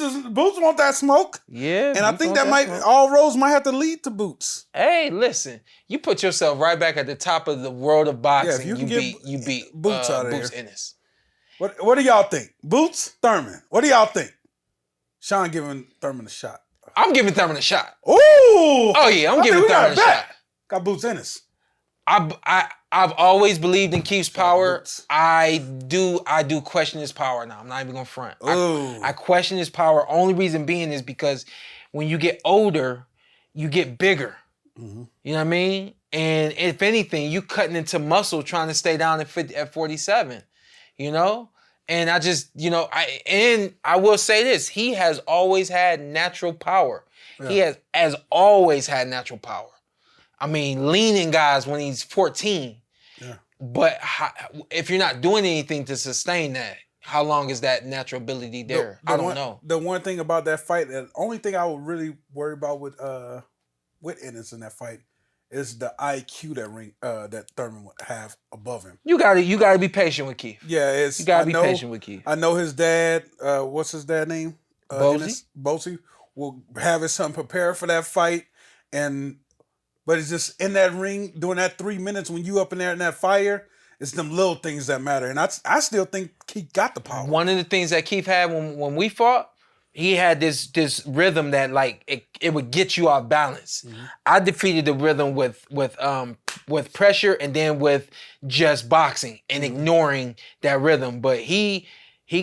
want that smoke. Yeah. And I think that all roads might have to lead to Boots. Hey, listen. You put yourself right back at the top of the world of boxing. Yeah, if you beat Boots out of Boots here. Ennis. What do y'all think? Boots, Thurman. What do y'all think? Sean giving Thurman a shot. I'm giving Thurman a shot. Ooh! Oh yeah, I'm giving Thurman a shot. Got Boots Ennis. I've always believed in Keith's power. I do question his power now. I'm not even gonna front. I question his power. Only reason being is because when you get older, you get bigger. Mm-hmm. You know what I mean? And if anything, you cutting into muscle trying to stay down at 47. You know? And I just, I will say this, he has always had natural power. Yeah. He has always had natural power. I mean, leaning guys when he's 14. Yeah. But if you're not doing anything to sustain that, how long is that natural ability there? I don't know. The one thing about that fight, the only thing I would really worry about with Ennis in that fight is the IQ that Thurman would have above him. You gotta be patient with Keith. Yeah, you gotta be patient with Keith. I know his dad. What's his dad name? Bosey will have his son prepare for that fight, but it's just in that ring during that 3 minutes when you up in there in that fire. It's them little things that matter, and I still think Keith got the power. One of the things that Keith had when we fought, he had this rhythm that like it would get you off balance. Mm-hmm. I defeated the rhythm with pressure and then with just boxing and ignoring that rhythm. But he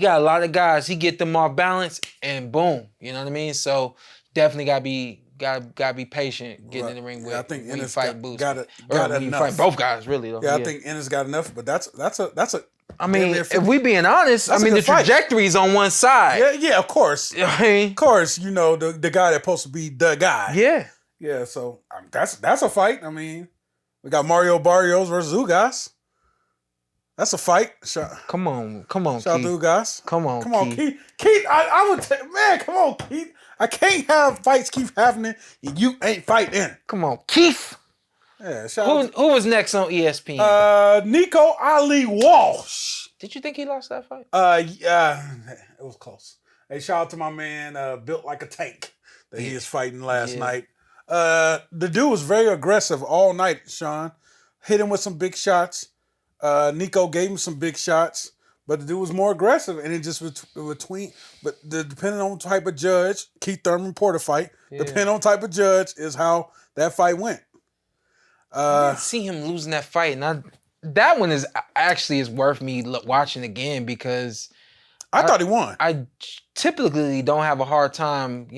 got a lot of guys. He get them off balance and boom. You know what I mean? So definitely gotta be patient getting in the ring with. I think when Ennis you fight Boots. got when you fight both guys really though. Yeah, I think Ennis got enough, but that's a. I mean, if we being honest, the trajectory is on one side. Yeah, of course. Of course, the guy that's supposed to be the guy. Yeah. Yeah, so that's a fight. I mean, we got Mario Barrios versus Ugas. That's a fight. Come on, Shout out Keith. to Ugas. Come on, Keith. Keith, I would man, come on, Keith. I can't have fights keep happening and you ain't fighting. Come on, Keith. Yeah, who was next on ESPN? Nico Ali Walsh. Did you think he lost that fight? Yeah, it was close. Hey, shout out to my man, built like a tank that he is fighting last night. The dude was very aggressive all night, Sean. Hit him with some big shots. Nico gave him some big shots, but the dude was more aggressive, and it just depending on the type of judge, Keith Thurman Porter fight, depending on type of judge is how that fight went. I didn't see him losing that fight, and that one is worth me watching again because I thought he won. I typically don't have a hard time,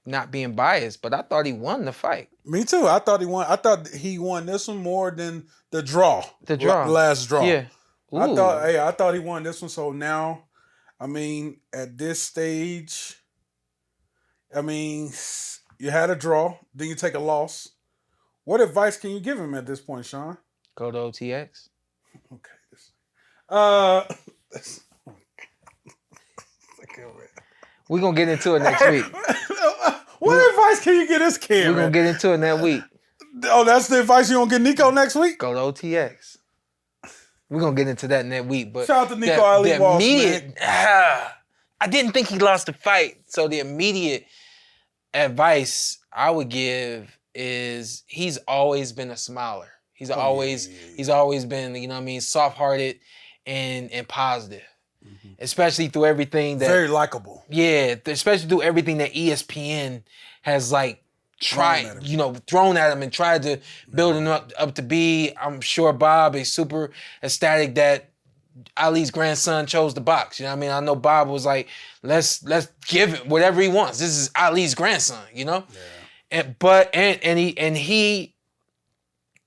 not being biased, but I thought he won the fight. Me too. I thought he won. I thought he won this one more than the draw. The draw. The last draw. Yeah. Ooh. I thought he won this one. So now, at this stage, you had a draw, then you take a loss. What advice can you give him at this point, Sean? Go to OTX. Okay. We're going to get into it next week. What advice can you get this kid, We're man? going to get into it that week. Oh, that's the advice you gonna get Nico next week? Go to OTX. We're going to get into that week. But Shout out to Nico Ali Walsh, immediate, I didn't think he lost the fight. So the immediate advice I would give is he's always been a smiler. He's always been, you know what I mean, soft-hearted and positive. Mm-hmm. Especially through everything that... Very likable. Yeah, especially through everything that ESPN has, like, thrown at him and tried to build him up to be. I'm sure Bob is super ecstatic that Ali's grandson chose the box. You know what I mean? I know Bob was like, let's give it whatever he wants. This is Ali's grandson, you know? Yeah. And he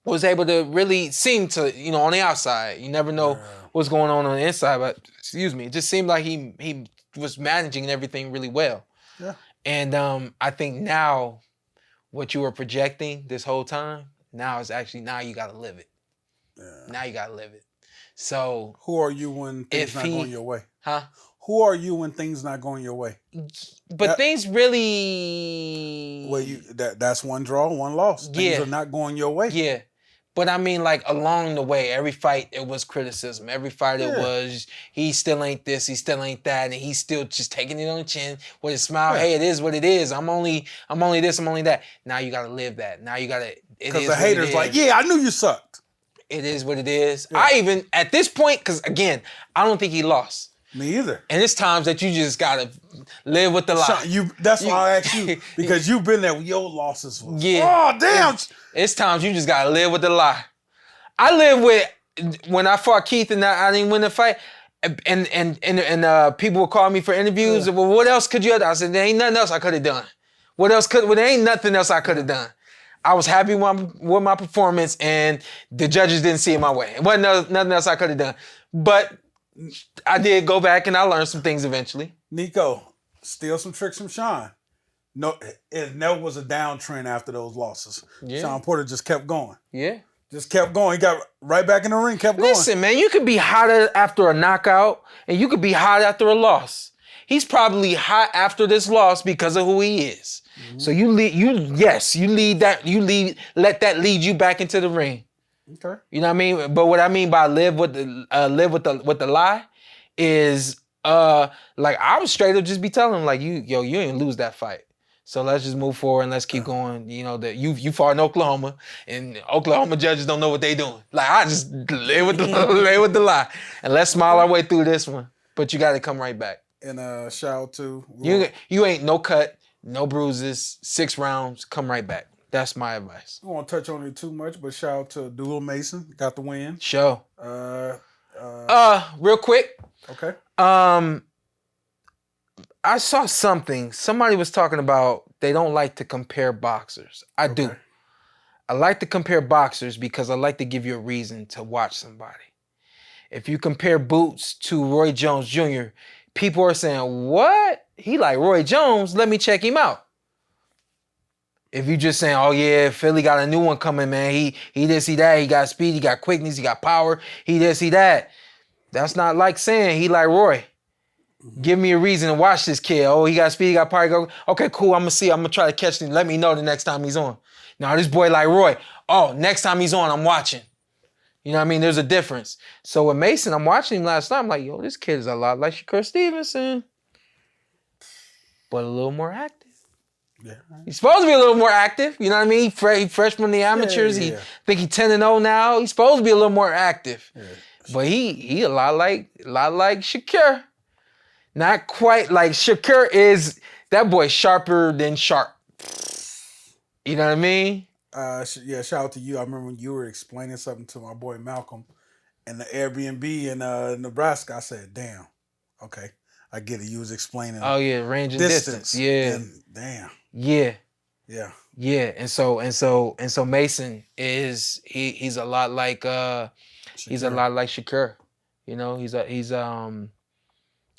was able to really seem to, you know, on the outside. You never know what's going on the inside, but it just seemed like he was managing everything really well. Yeah. And I think now what you were projecting this whole time, now you got to live it. Yeah. Now you got to live it. So who are you when things not going your way? Huh? Who are you when things not going your way? But things really... Well, that's one draw, one loss. Things are not going your way. Yeah. But I mean, like, along the way, every fight, it was criticism. Every fight, it was, he still ain't this, he still ain't that, and he's still just taking it on the chin with a smile. Yeah. Hey, it is what it is. I'm only this, I'm only that. now you got to live that. Now you got to... Because the haters like, yeah, I knew you sucked. It is what it is. Yeah. I even, at this point, because, again, I don't think he lost. Me either. And it's times that you just got to live with the lie. That's why I asked you, because you've been there with your losses. Oh, damn. It's times you just got to live with the lie. I live with, when I fought Keith and I didn't win the fight, and people would call me for interviews. Yeah. Well, what else could you have done? I said, there ain't nothing else I could have done. There ain't nothing else I could have done. I was happy with my performance, and the judges didn't see it my way. It wasn't nothing else I could have done. But I did go back, and I learned some things eventually. Nico, steal some tricks from Shawn. No, it never was a downtrend after those losses. Yeah. Shawn Porter just kept going. Yeah. Just kept going. He got right back in the ring, kept going. Listen, man, you could be hot after a knockout, and you could be hot after a loss. He's probably hot after this loss because of who he is. Mm-hmm. So let that lead you back into the ring. Okay. You know what I mean? But what I mean by live with the lie is like I would straight up just be telling him like you ain't lose that fight. So let's just move forward and let's keep going. You know that you fought in Oklahoma, and Oklahoma judges don't know what they doing. Like I just live with the lie, and let's smile our way through this one. But you got to come right back. And shout out to you ain't no cut, no bruises, 6 rounds. Come right back. That's my advice. I won't touch on it too much, but shout out to Dual Mason, got the win. Show. Real quick. Okay. I saw something. Somebody was talking about they don't like to compare boxers. I do. I like to compare boxers because I like to give you a reason to watch somebody. If you compare Boots to Roy Jones Jr., people are saying, what? He like Roy Jones? Let me check him out. If you just saying, oh yeah, Philly got a new one coming, man. He this, he that. He got speed, he got quickness, he got power. He this, he that. That's not like saying he like Roy. Give me a reason to watch this kid. Oh, he got speed, he got power. Okay, cool. I'm gonna try to catch him. Let me know the next time he's on. Now this boy like Roy. Oh, next time he's on, I'm watching. You know what I mean? There's a difference. So with Mason, I'm watching him last night. I'm like, yo, this kid is a lot like Shakur Stevenson, but a little more active. Yeah. He's supposed to be a little more active. You know what I mean? He fresh from the amateurs. Yeah. He think he's 10-0 now. He's supposed to be a little more active. Yeah. But he a lot like Shakur. Not quite like Shakur is. That boy sharper than sharp. You know what I mean? Shout out to you. I remember when you were explaining something to my boy Malcolm in the Airbnb in Nebraska. I said, damn, okay, I get it. You was explaining range and distance. Yeah. And damn. Yeah. Yeah. Yeah. And so Mason is he's a lot like Shakur. You know, he's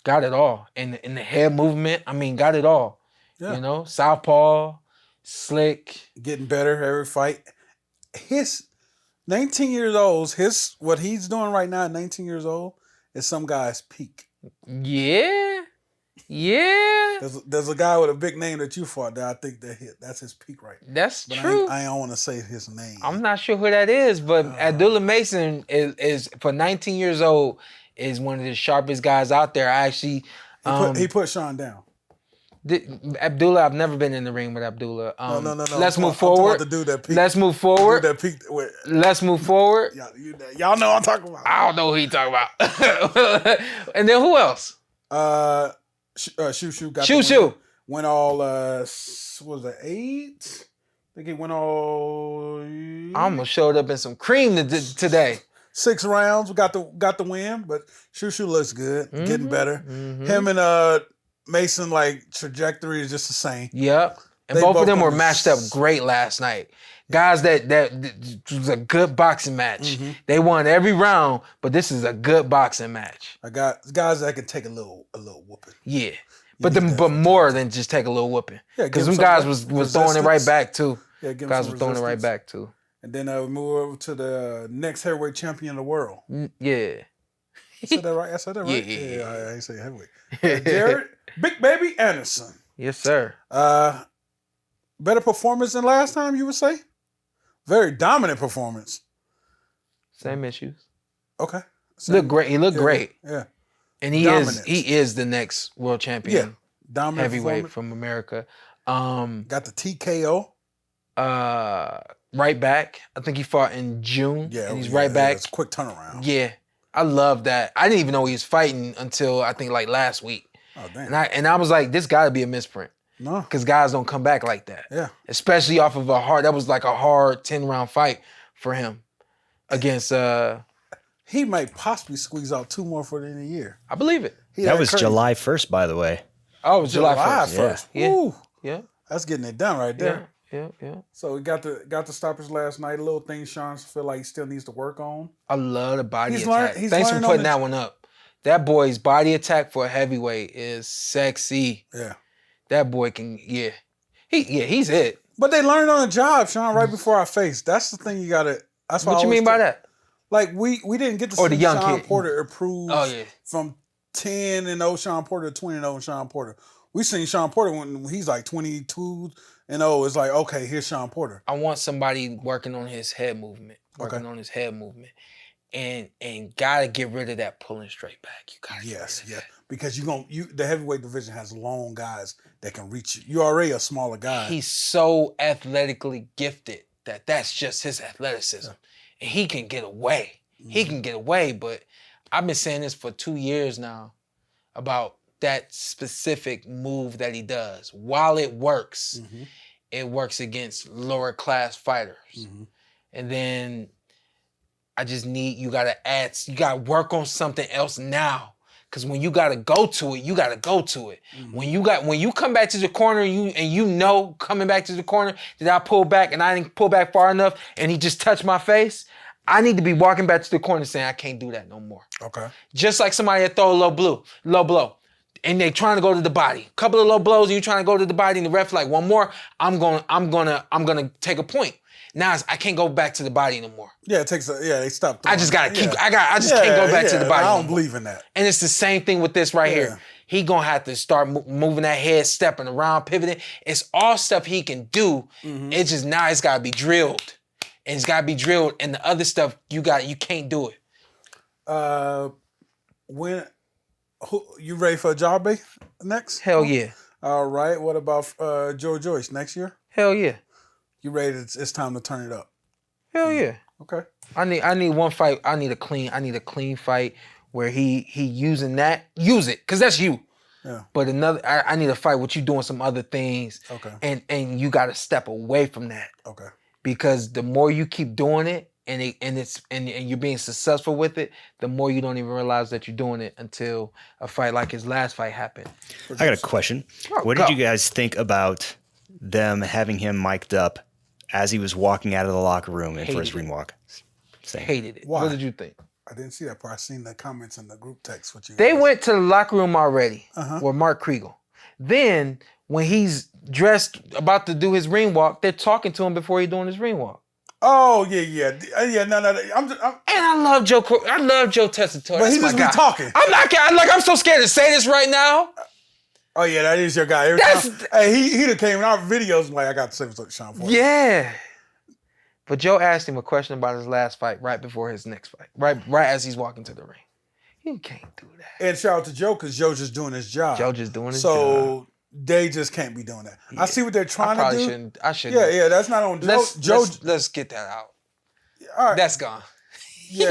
got it all. In the head movement, I mean, got it all. Yeah. You know, southpaw, slick. Getting better every fight. His 19 years old, what he's doing right now at 19 years old is some guy's peak. Yeah. Yeah. There's a guy with a big name that you fought that I think that's his peak right now. That's But true. I don't want to say his name. I'm not sure who that is, but Abdullah Mason is for 19 years old is one of the sharpest guys out there. I actually He put Shawn down. Abdullah, I've never been in the ring with Abdullah. No. Let's move forward. Let's move forward. Let's move forward. Y'all know what I'm talking about. I don't know who he talking about. And then who else? Shoo got Shoo. Went all what was it, 8? I think he went all. I almost showed up in some cream today. 6 rounds. We got the win, but Shoo looks good, getting better. Him and Mason, like, trajectory is just the same. Yep. And both of them were matched up great last night. Guys that was a good boxing match. They won every round, but this is a good boxing match. I got guys that can take a little whooping. Yeah. But more than just take a little whooping. Yeah, because them guys was throwing it right back too. Yeah, give guys was throwing it right back too. And then we move over to the next heavyweight champion of the world. Yeah. I said that right? I said that right? Yeah. I ain't say heavyweight. Jared Big Baby Anderson. Yes, sir. Better performance than last time, you would say? Very dominant performance. Same issues. Okay. Look great. He looked great. Yeah. And he is the next world champion. Yeah. Dominant heavyweight from America. Got the TKO. Right back. I think he fought in June. Yeah. And he's right back. It's a quick turnaround. Yeah. I love that. I didn't even know he was fighting until I think like last week. Oh, damn. And I was like, this got to be a misprint. No. Because guys don't come back like that. Yeah. Especially off of that was like a hard 10-round fight for him against... He might possibly squeeze out 2 more for the end of the year. I believe it. That was July 1st, by the way. Oh, it was July 1st. Yeah. Yeah. That's getting it done right there. Yeah. So we got the stoppage last night. A little thing Shawn feel like he still needs to work on. I love the body attack. Thanks for putting that one up. That boy's body attack for a heavyweight is sexy. Yeah. That boy can, he's it. But they learned on the job, Shawn, right before our face. That's the thing you gotta. That's what you mean by that. Like we didn't get to see the young Shawn kid. Porter improve from 10-0 Shawn Porter to 20-0 Shawn Porter. We seen Shawn Porter when he's like 22-0. It's like, okay, here's Shawn Porter. I want somebody working on his head movement. And gotta get rid of that pulling straight back. You gotta get rid of that. Because the heavyweight division has long guys that can reach you. You're already a smaller guy. He's so athletically gifted that's just his athleticism. And he can get away. He can get away, but I've been saying this for 2 years now about that specific move that he does. While it works, it works against lower class fighters. And then I just need, you gotta work on something else now. Cause when you gotta go to it, you gotta go to it. When you come back to the corner and you know coming back to the corner that I pull back and I didn't pull back far enough and he just touched my face, I need to be walking back to the corner saying I can't do that no more. Okay. Just like somebody that throw a low blow. And they trying to go to the body. Couple of low blows and you trying to go to the body and the ref like one more, I'm gonna take a point. Now I can't go back to the body no more. Yeah, they stopped. I just gotta keep. I just can't go back to the body. I don't believe in that. And it's the same thing with this right here. He gonna have to start moving that head, stepping around, pivoting. It's all stuff he can do. It's just now it's gotta be drilled, and it's gotta be drilled. And the other stuff you can't do it. You ready for Ajagba next? Hell yeah. All right. What about Joe Joyce next year? Hell yeah. You ready? It's time to turn it up. Hell yeah. Okay. I need one fight. I need a clean fight where he using that. Use it, cause that's you. Yeah. But I need a fight with you doing some other things. Okay. And you got to step away from that. Okay. Because the more you keep doing it and you're being successful with it, the more you don't even realize that you're doing it until a fight like his last fight happened. I got a question. What did you guys think about them having him mic'd up as he was walking out of the locker room in first ring walk? Hated it. Why? What did you think? I didn't see that part. I seen the comments in the group text with you. They went to the locker room already with Mark Kriegel. Then when he's dressed about to do his ring walk, they're talking to him before he's doing his ring walk. Oh yeah. No. And I love Joe. I love Joe Tessitore. But he just be talking. I'm so scared to say this right now. Oh yeah, that is your guy. Every time, hey, he done came in our videos like I got to say something to Shawn for. Yeah. But Joe asked him a question about his last fight right before his next fight. Right as he's walking to the ring. You can't do that. And shout out to Joe because Joe just doing his job. Joe just doing his job. So they just can't be doing that. Yeah. I see what they're trying to do. I shouldn't. Yeah, that's not on Joe. Let's get that out. All right. That's gone. Yeah,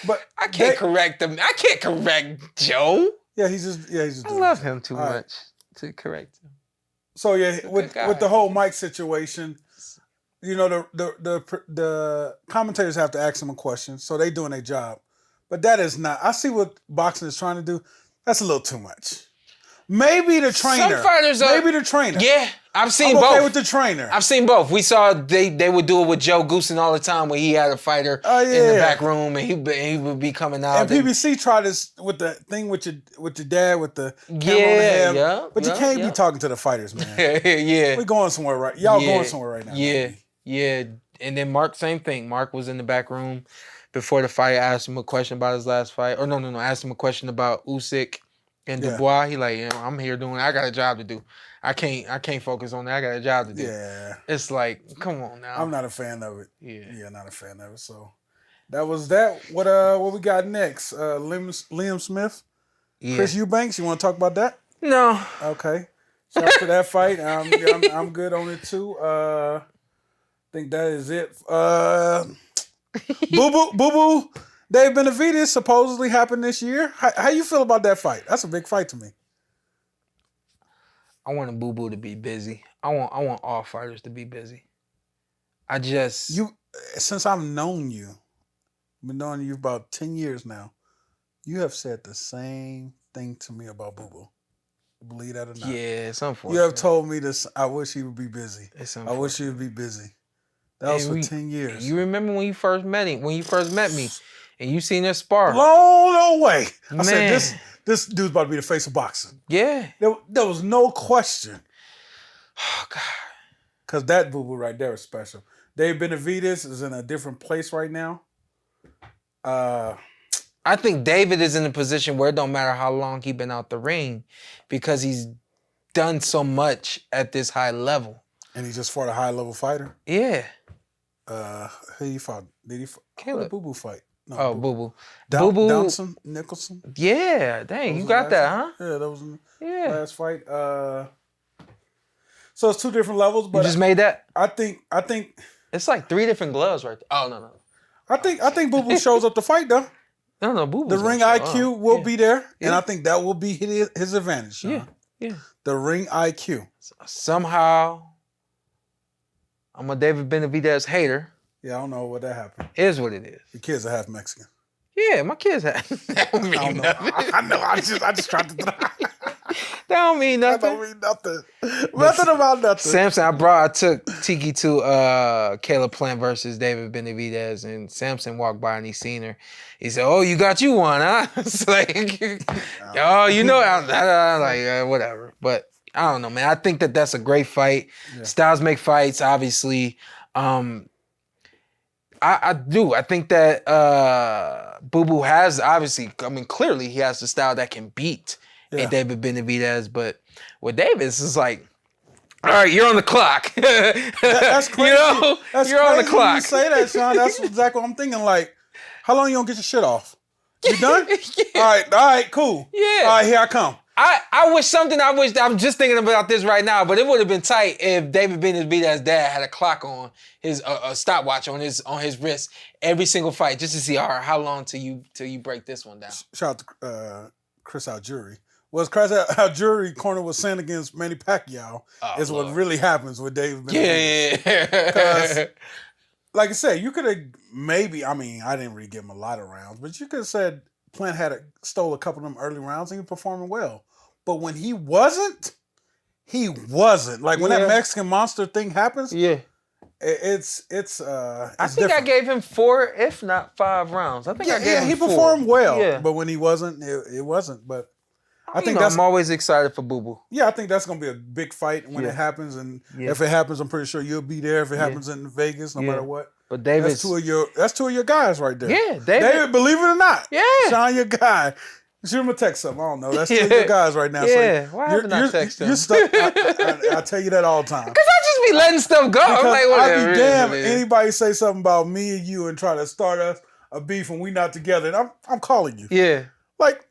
but I can't correct him. I can't correct Joe. Yeah, he's just I love him too much to correct him. So yeah, with the whole Mike situation, you know, the commentators have to ask him a question, so they doing their job. But that is not. I see what boxing is trying to do. That's a little too much. Maybe the trainer. Some fighters are. Maybe the trainer. Yeah, I've seen I'm both. okay with the trainer. I've seen both. We saw they would do it with Joe Goosen all the time when he had a fighter in the back room and he would be coming out. And PBC tried this with the thing with your dad with the camera on the head. Yeah. But you can't be talking to the fighters, man. Yeah. We're going somewhere right. Y'all going somewhere right now. Yeah. Baby. Yeah. And then Mark, same thing. Mark was in the back room before the fight. Asked him a question about his last fight. Or no. Asked him a question about Usyk and Dubois. He like, I'm here doing. I got a job to do. I can't focus on that. I got a job to do. Yeah. It's like, come on now. I'm not a fan of it. Yeah, not a fan of it. So that was that. What we got next? Liam Smith, Chris Eubanks. You want to talk about that? No. Okay. Shout out to that fight. I'm good on it too. I think that is it. Boo Boo. Dave Benavidez supposedly happened this year. How you feel about that fight? That's a big fight to me. I want a Boo Boo to be busy. I want all fighters to be busy. Since I've known you, been knowing you about 10 years now, you have said the same thing to me about Boo Boo. Believe that or not. Yeah, it's unfortunate. You have told me this. I wish he would be busy. It's I wish he would be busy. That was for 10 years. You remember when you first met him? When you first met me, and you seen us spar? Blown away. Man. I said this dude's about to be the face of boxing. Yeah. There was no question. Oh God. Because that Boo Boo right there is special. Dave Benavidez is in a different place right now. I think David is in a position where it don't matter how long he's been out the ring because he's done so much at this high level. And he just fought a high-level fighter? Yeah. Who he fought? Did he fight? Caleb. Boo Boo fight? No, Boo Boo. Boo Boo. Downson? Nicholson? Yeah. Dang, you got that, huh? Yeah, that was in the last fight. So it's two different levels, but you just made that? I think it's like 3 different gloves right there. Oh no. I think Boo Boo shows up to fight though. No, Boo Boo. The ring IQ will be there, and I think that will be his advantage. Shawn. Yeah. The ring IQ. Somehow, I'm a David Benavidez hater. Yeah, I don't know what that happened. It is what it is. Your kids are half Mexican. Yeah, my kids have. That don't mean nothing. I know. I just tried to. That don't mean nothing. That don't mean nothing. Nothing about nothing. Samson, I took Tiki to Caleb Plant versus David Benavidez, and Samson walked by and he seen her. He said, "Oh, you got you one, huh?" It's like, oh, you know, like whatever. But I don't know, man. I think that's a great fight. Yeah. Styles make fights, obviously. I do. I think that Boo Boo has, obviously, clearly he has the style that can beat a David Benavidez. But with Davis, it's like, all right, you're on the clock. That's crazy. You're on the clock. You say that, Shawn. That's exactly what I'm thinking. Like, how long you gonna get your shit off? You done? All right, cool. Yeah. All right, here I come. I'm just thinking about this right now, but it would have been tight if David Benavidez's dad had a clock on his a stopwatch on his wrist every single fight, just to see, all right, how long till you break this one down. Shout out to Chris Algieri. Well, Chris Algieri corner was saying against Manny Pacquiao is Lord. What really happens with David Benavidez. Yeah. Because, like I said, you could have maybe, I didn't really give him a lot of rounds, but you could have said Plant stole a couple of them early rounds and he was performing well. But when he wasn't. Like when that Mexican monster thing happens, it's I think I gave him 4, if not 5 rounds. I think I gave him 4. He performed well. Yeah. But when he wasn't, it wasn't. But I think I'm always excited for Boo Boo. Yeah, I think that's gonna be a big fight when it happens. And if it happens, I'm pretty sure you'll be there. If it happens in Vegas, no matter what. But David's that's two of your guys right there. Yeah, David, believe it or not. Yeah. Shawn, your guy. Shoot him a text something. I don't know. That's two good guys right now. Yeah, so why haven't I texted him? You're stuck. I tell you that all the time. Because I just be letting stuff go. I'm like, whatever. I'd be damn anybody say something about me and you and try to start us a beef and we not together. And I'm calling you. Yeah. Like,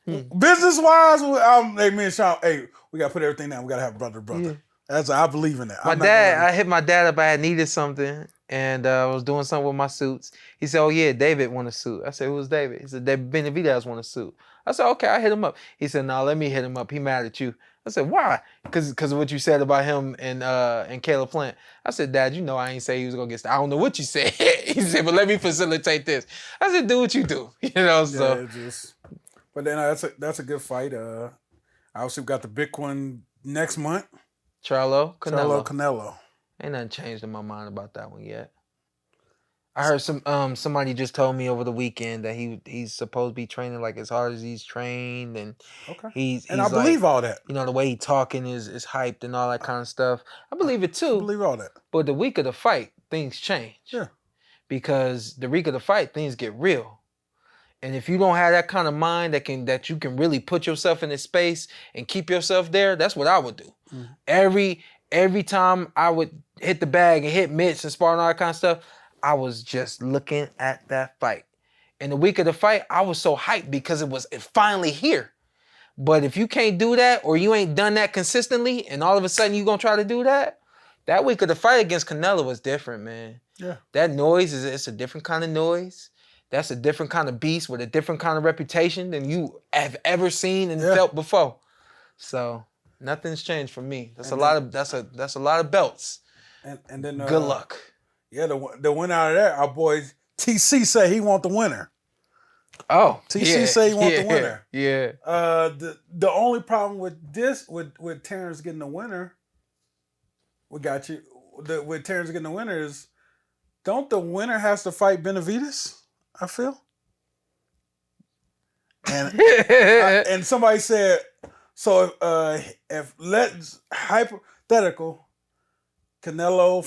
business-wise, hey, me and Shawn, hey, we got to put everything down. We got to have brother. Yeah. I believe in that. I hit my dad up. I had needed something, and I was doing something with my suits. He said, "Oh yeah, David want a suit." I said, "Who's David?" He said, "Benavidez want a suit." I said, "Okay, I hit him up." He said, "No, let me hit him up. He mad at you." I said, "Why?" Because of what you said about him and Caleb Plant. I said, "Dad, you know I ain't say he was gonna get. I don't know what you said." He said, "But let me facilitate this." I said, "Do what you do." You know. So. But then that's a good fight. Obviously we got the big one next month. Canelo. Ain't nothing changed in my mind about that one yet. I heard somebody just told me over the weekend that he's supposed to be training like as hard as he's trained, and he's I believe all that. You know, the way he talking is hyped and all that kind of stuff. I believe it too. I believe all that. But the week of the fight, things change. Yeah. Because the week of the fight, things get real. And if you don't have that kind of mind that you can really put yourself in this space and keep yourself there, that's what I would do. Every time I would hit the bag and hit mitts and spar and all that kind of stuff, I was just looking at that fight. In the week of the fight, I was so hyped because it finally here. But if you can't do that or you ain't done that consistently and all of a sudden you gonna try to do that week of the fight against Canelo was different, man. Yeah. That noise it's a different kind of noise. That's a different kind of beast with a different kind of reputation than you have ever seen and felt before. So nothing's changed for me. That's a lot of belts. And then good luck. Yeah, the winner out of that, our boy TC said he want the winner. Oh, TC said he want the winner. Yeah. The only problem with this, with Terrence getting the winner, with Terrence getting the winner is, don't the winner has to fight Benavidez? I feel. And somebody said, so if let's hypothetical, Canelo,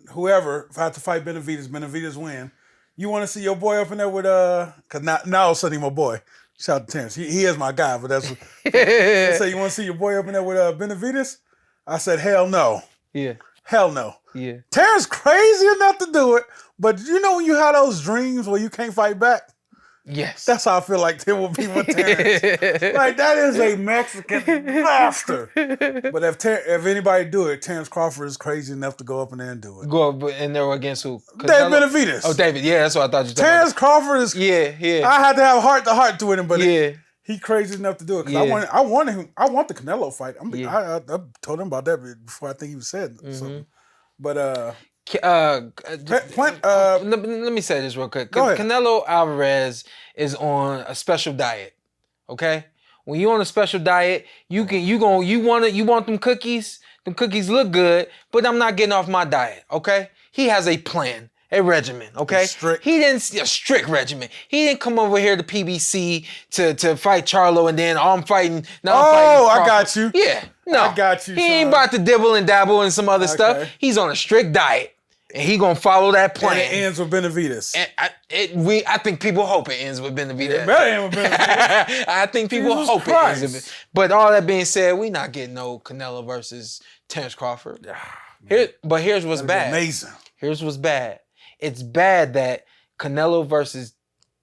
whoever, if I have to fight Benavidez win, you want to see your boy up in there with, because now all of a sudden he's my boy. Shout out to Terrence. He is my guy, but that's, so you want to see your boy up in there with Benavidez? I said, hell no. Yeah. Hell no. Yeah. Terrence crazy enough to do it, but you know when you have those dreams where you can't fight back? Yes. That's how I feel like there will be with Terrence. Like, that is a Mexican master. But if anybody do it, Terrence Crawford is crazy enough to go up in there and do it. Go up in there against who? David Benavidez. Oh, David. Yeah, that's what I thought you were talking Terrence about. Crawford is... Yeah. I had to have heart-to-heart with him, but yeah. He crazy enough to do it. Because I want the Canelo fight. I told him about that before I think he said something. But let me say this real quick. Go ahead. Canelo Alvarez is on a special diet. Okay? When you're on a special diet, you want them cookies. Them cookies look good, but I'm not getting off my diet. Okay? He has a plan. A regimen, okay? A strict regimen. He didn't come over here to PBC to fight Charlo and then I'm fighting. I got you. Yeah, no. I got you, He ain't about to dibble and dabble and some other stuff. He's on a strict diet. And he gonna follow that plan. And it ends with Benavidez. And I think people hope it ends with Benavidez. It better end with Benavidez. I think people hope it ends with it. But all that being said, we not getting no Canelo versus Terrence Crawford. But here's what's bad. Amazing. Here's what's bad. It's bad that Canelo versus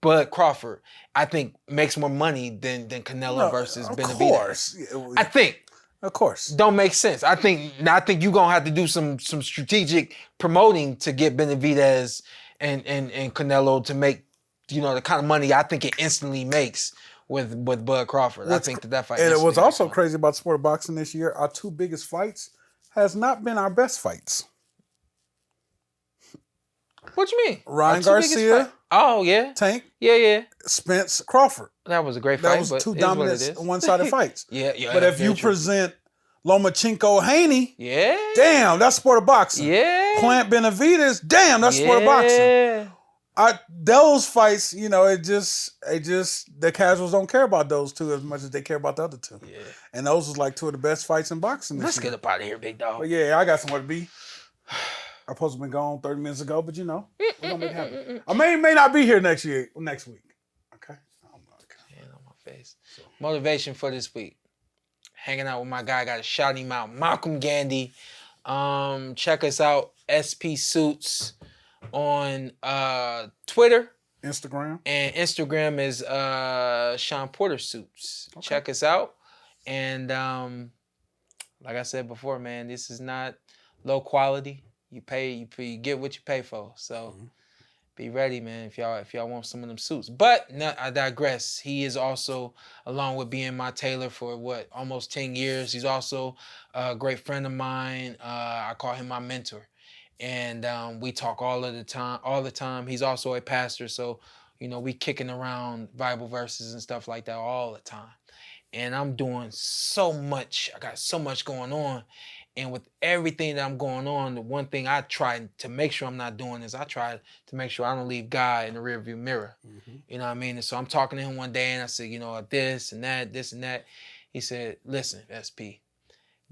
Bud Crawford, I think, makes more money than Canelo versus Benavidez. Of course. I think. Of course. Don't make sense. I think you're going to have to do some strategic promoting to get Benavidez and Canelo to make, the kind of money I think it instantly makes with Bud Crawford. I think that fight. And it was also crazy about the sport of boxing this year. Our two biggest fights has not been our best fights. What you mean? Ryan Garcia. Oh, yeah. Tank. Yeah. Spence Crawford. That was a great fight. That was two dominant one-sided fights. Yeah. But if you present Lomachenko Haney, damn, that's sport of boxing. Yeah. Plant Benavidez, damn, that's sport of boxing. Those fights, it just the casuals don't care about those two as much as they care about the other two. Yeah. And those was like two of the best fights in boxing. Let's get up out of here, big dog. But yeah, I got somewhere to be. I supposed to have been gone 30 minutes ago, but we're gonna make it happen. I may not be here next week. Okay. Oh my God. face. Motivation for this week. Hanging out with my guy. Got to shout him out. Malcolm Gandy. Check us out. SP Suits on Twitter. Instagram. And Instagram is Sean Porter Suits. Okay. Check us out. And like I said before, man, this is not low quality. You get what you pay for. So be ready, man, if y'all want some of them suits. But I digress. He is also, along with being my tailor for almost 10 years, he's also a great friend of mine. I call him my mentor. And we talk all the time. He's also a pastor, so we kicking around Bible verses and stuff like that all the time. And I'm doing so much. I got so much going on. And with everything that I'm going on, the one thing I try to make sure I'm not doing is I try to make sure I don't leave God in the rearview mirror. You know what I mean? And so I'm talking to him one day and I said, this and that. He said, listen, SP,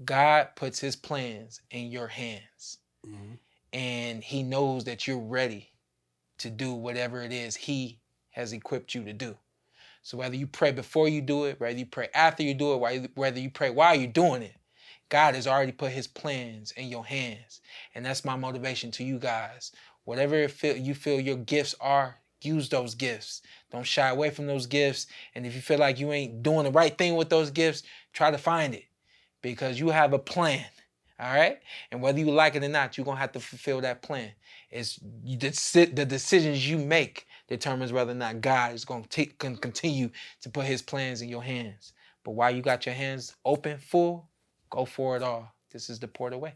God puts his plans in your hands. And he knows that you're ready to do whatever it is he has equipped you to do. So whether you pray before you do it, whether you pray after you do it, whether you pray while you're doing it, God has already put his plans in your hands. And that's my motivation to you guys. Whatever you feel your gifts are, use those gifts. Don't shy away from those gifts. And if you feel like you ain't doing the right thing with those gifts, try to find it. Because you have a plan. All right? And whether you like it or not, you're going to have to fulfill that plan. The decisions you make determines whether or not God is going to continue to put his plans in your hands. But while you got your hands open, full, go for it all. This is the PorterWay.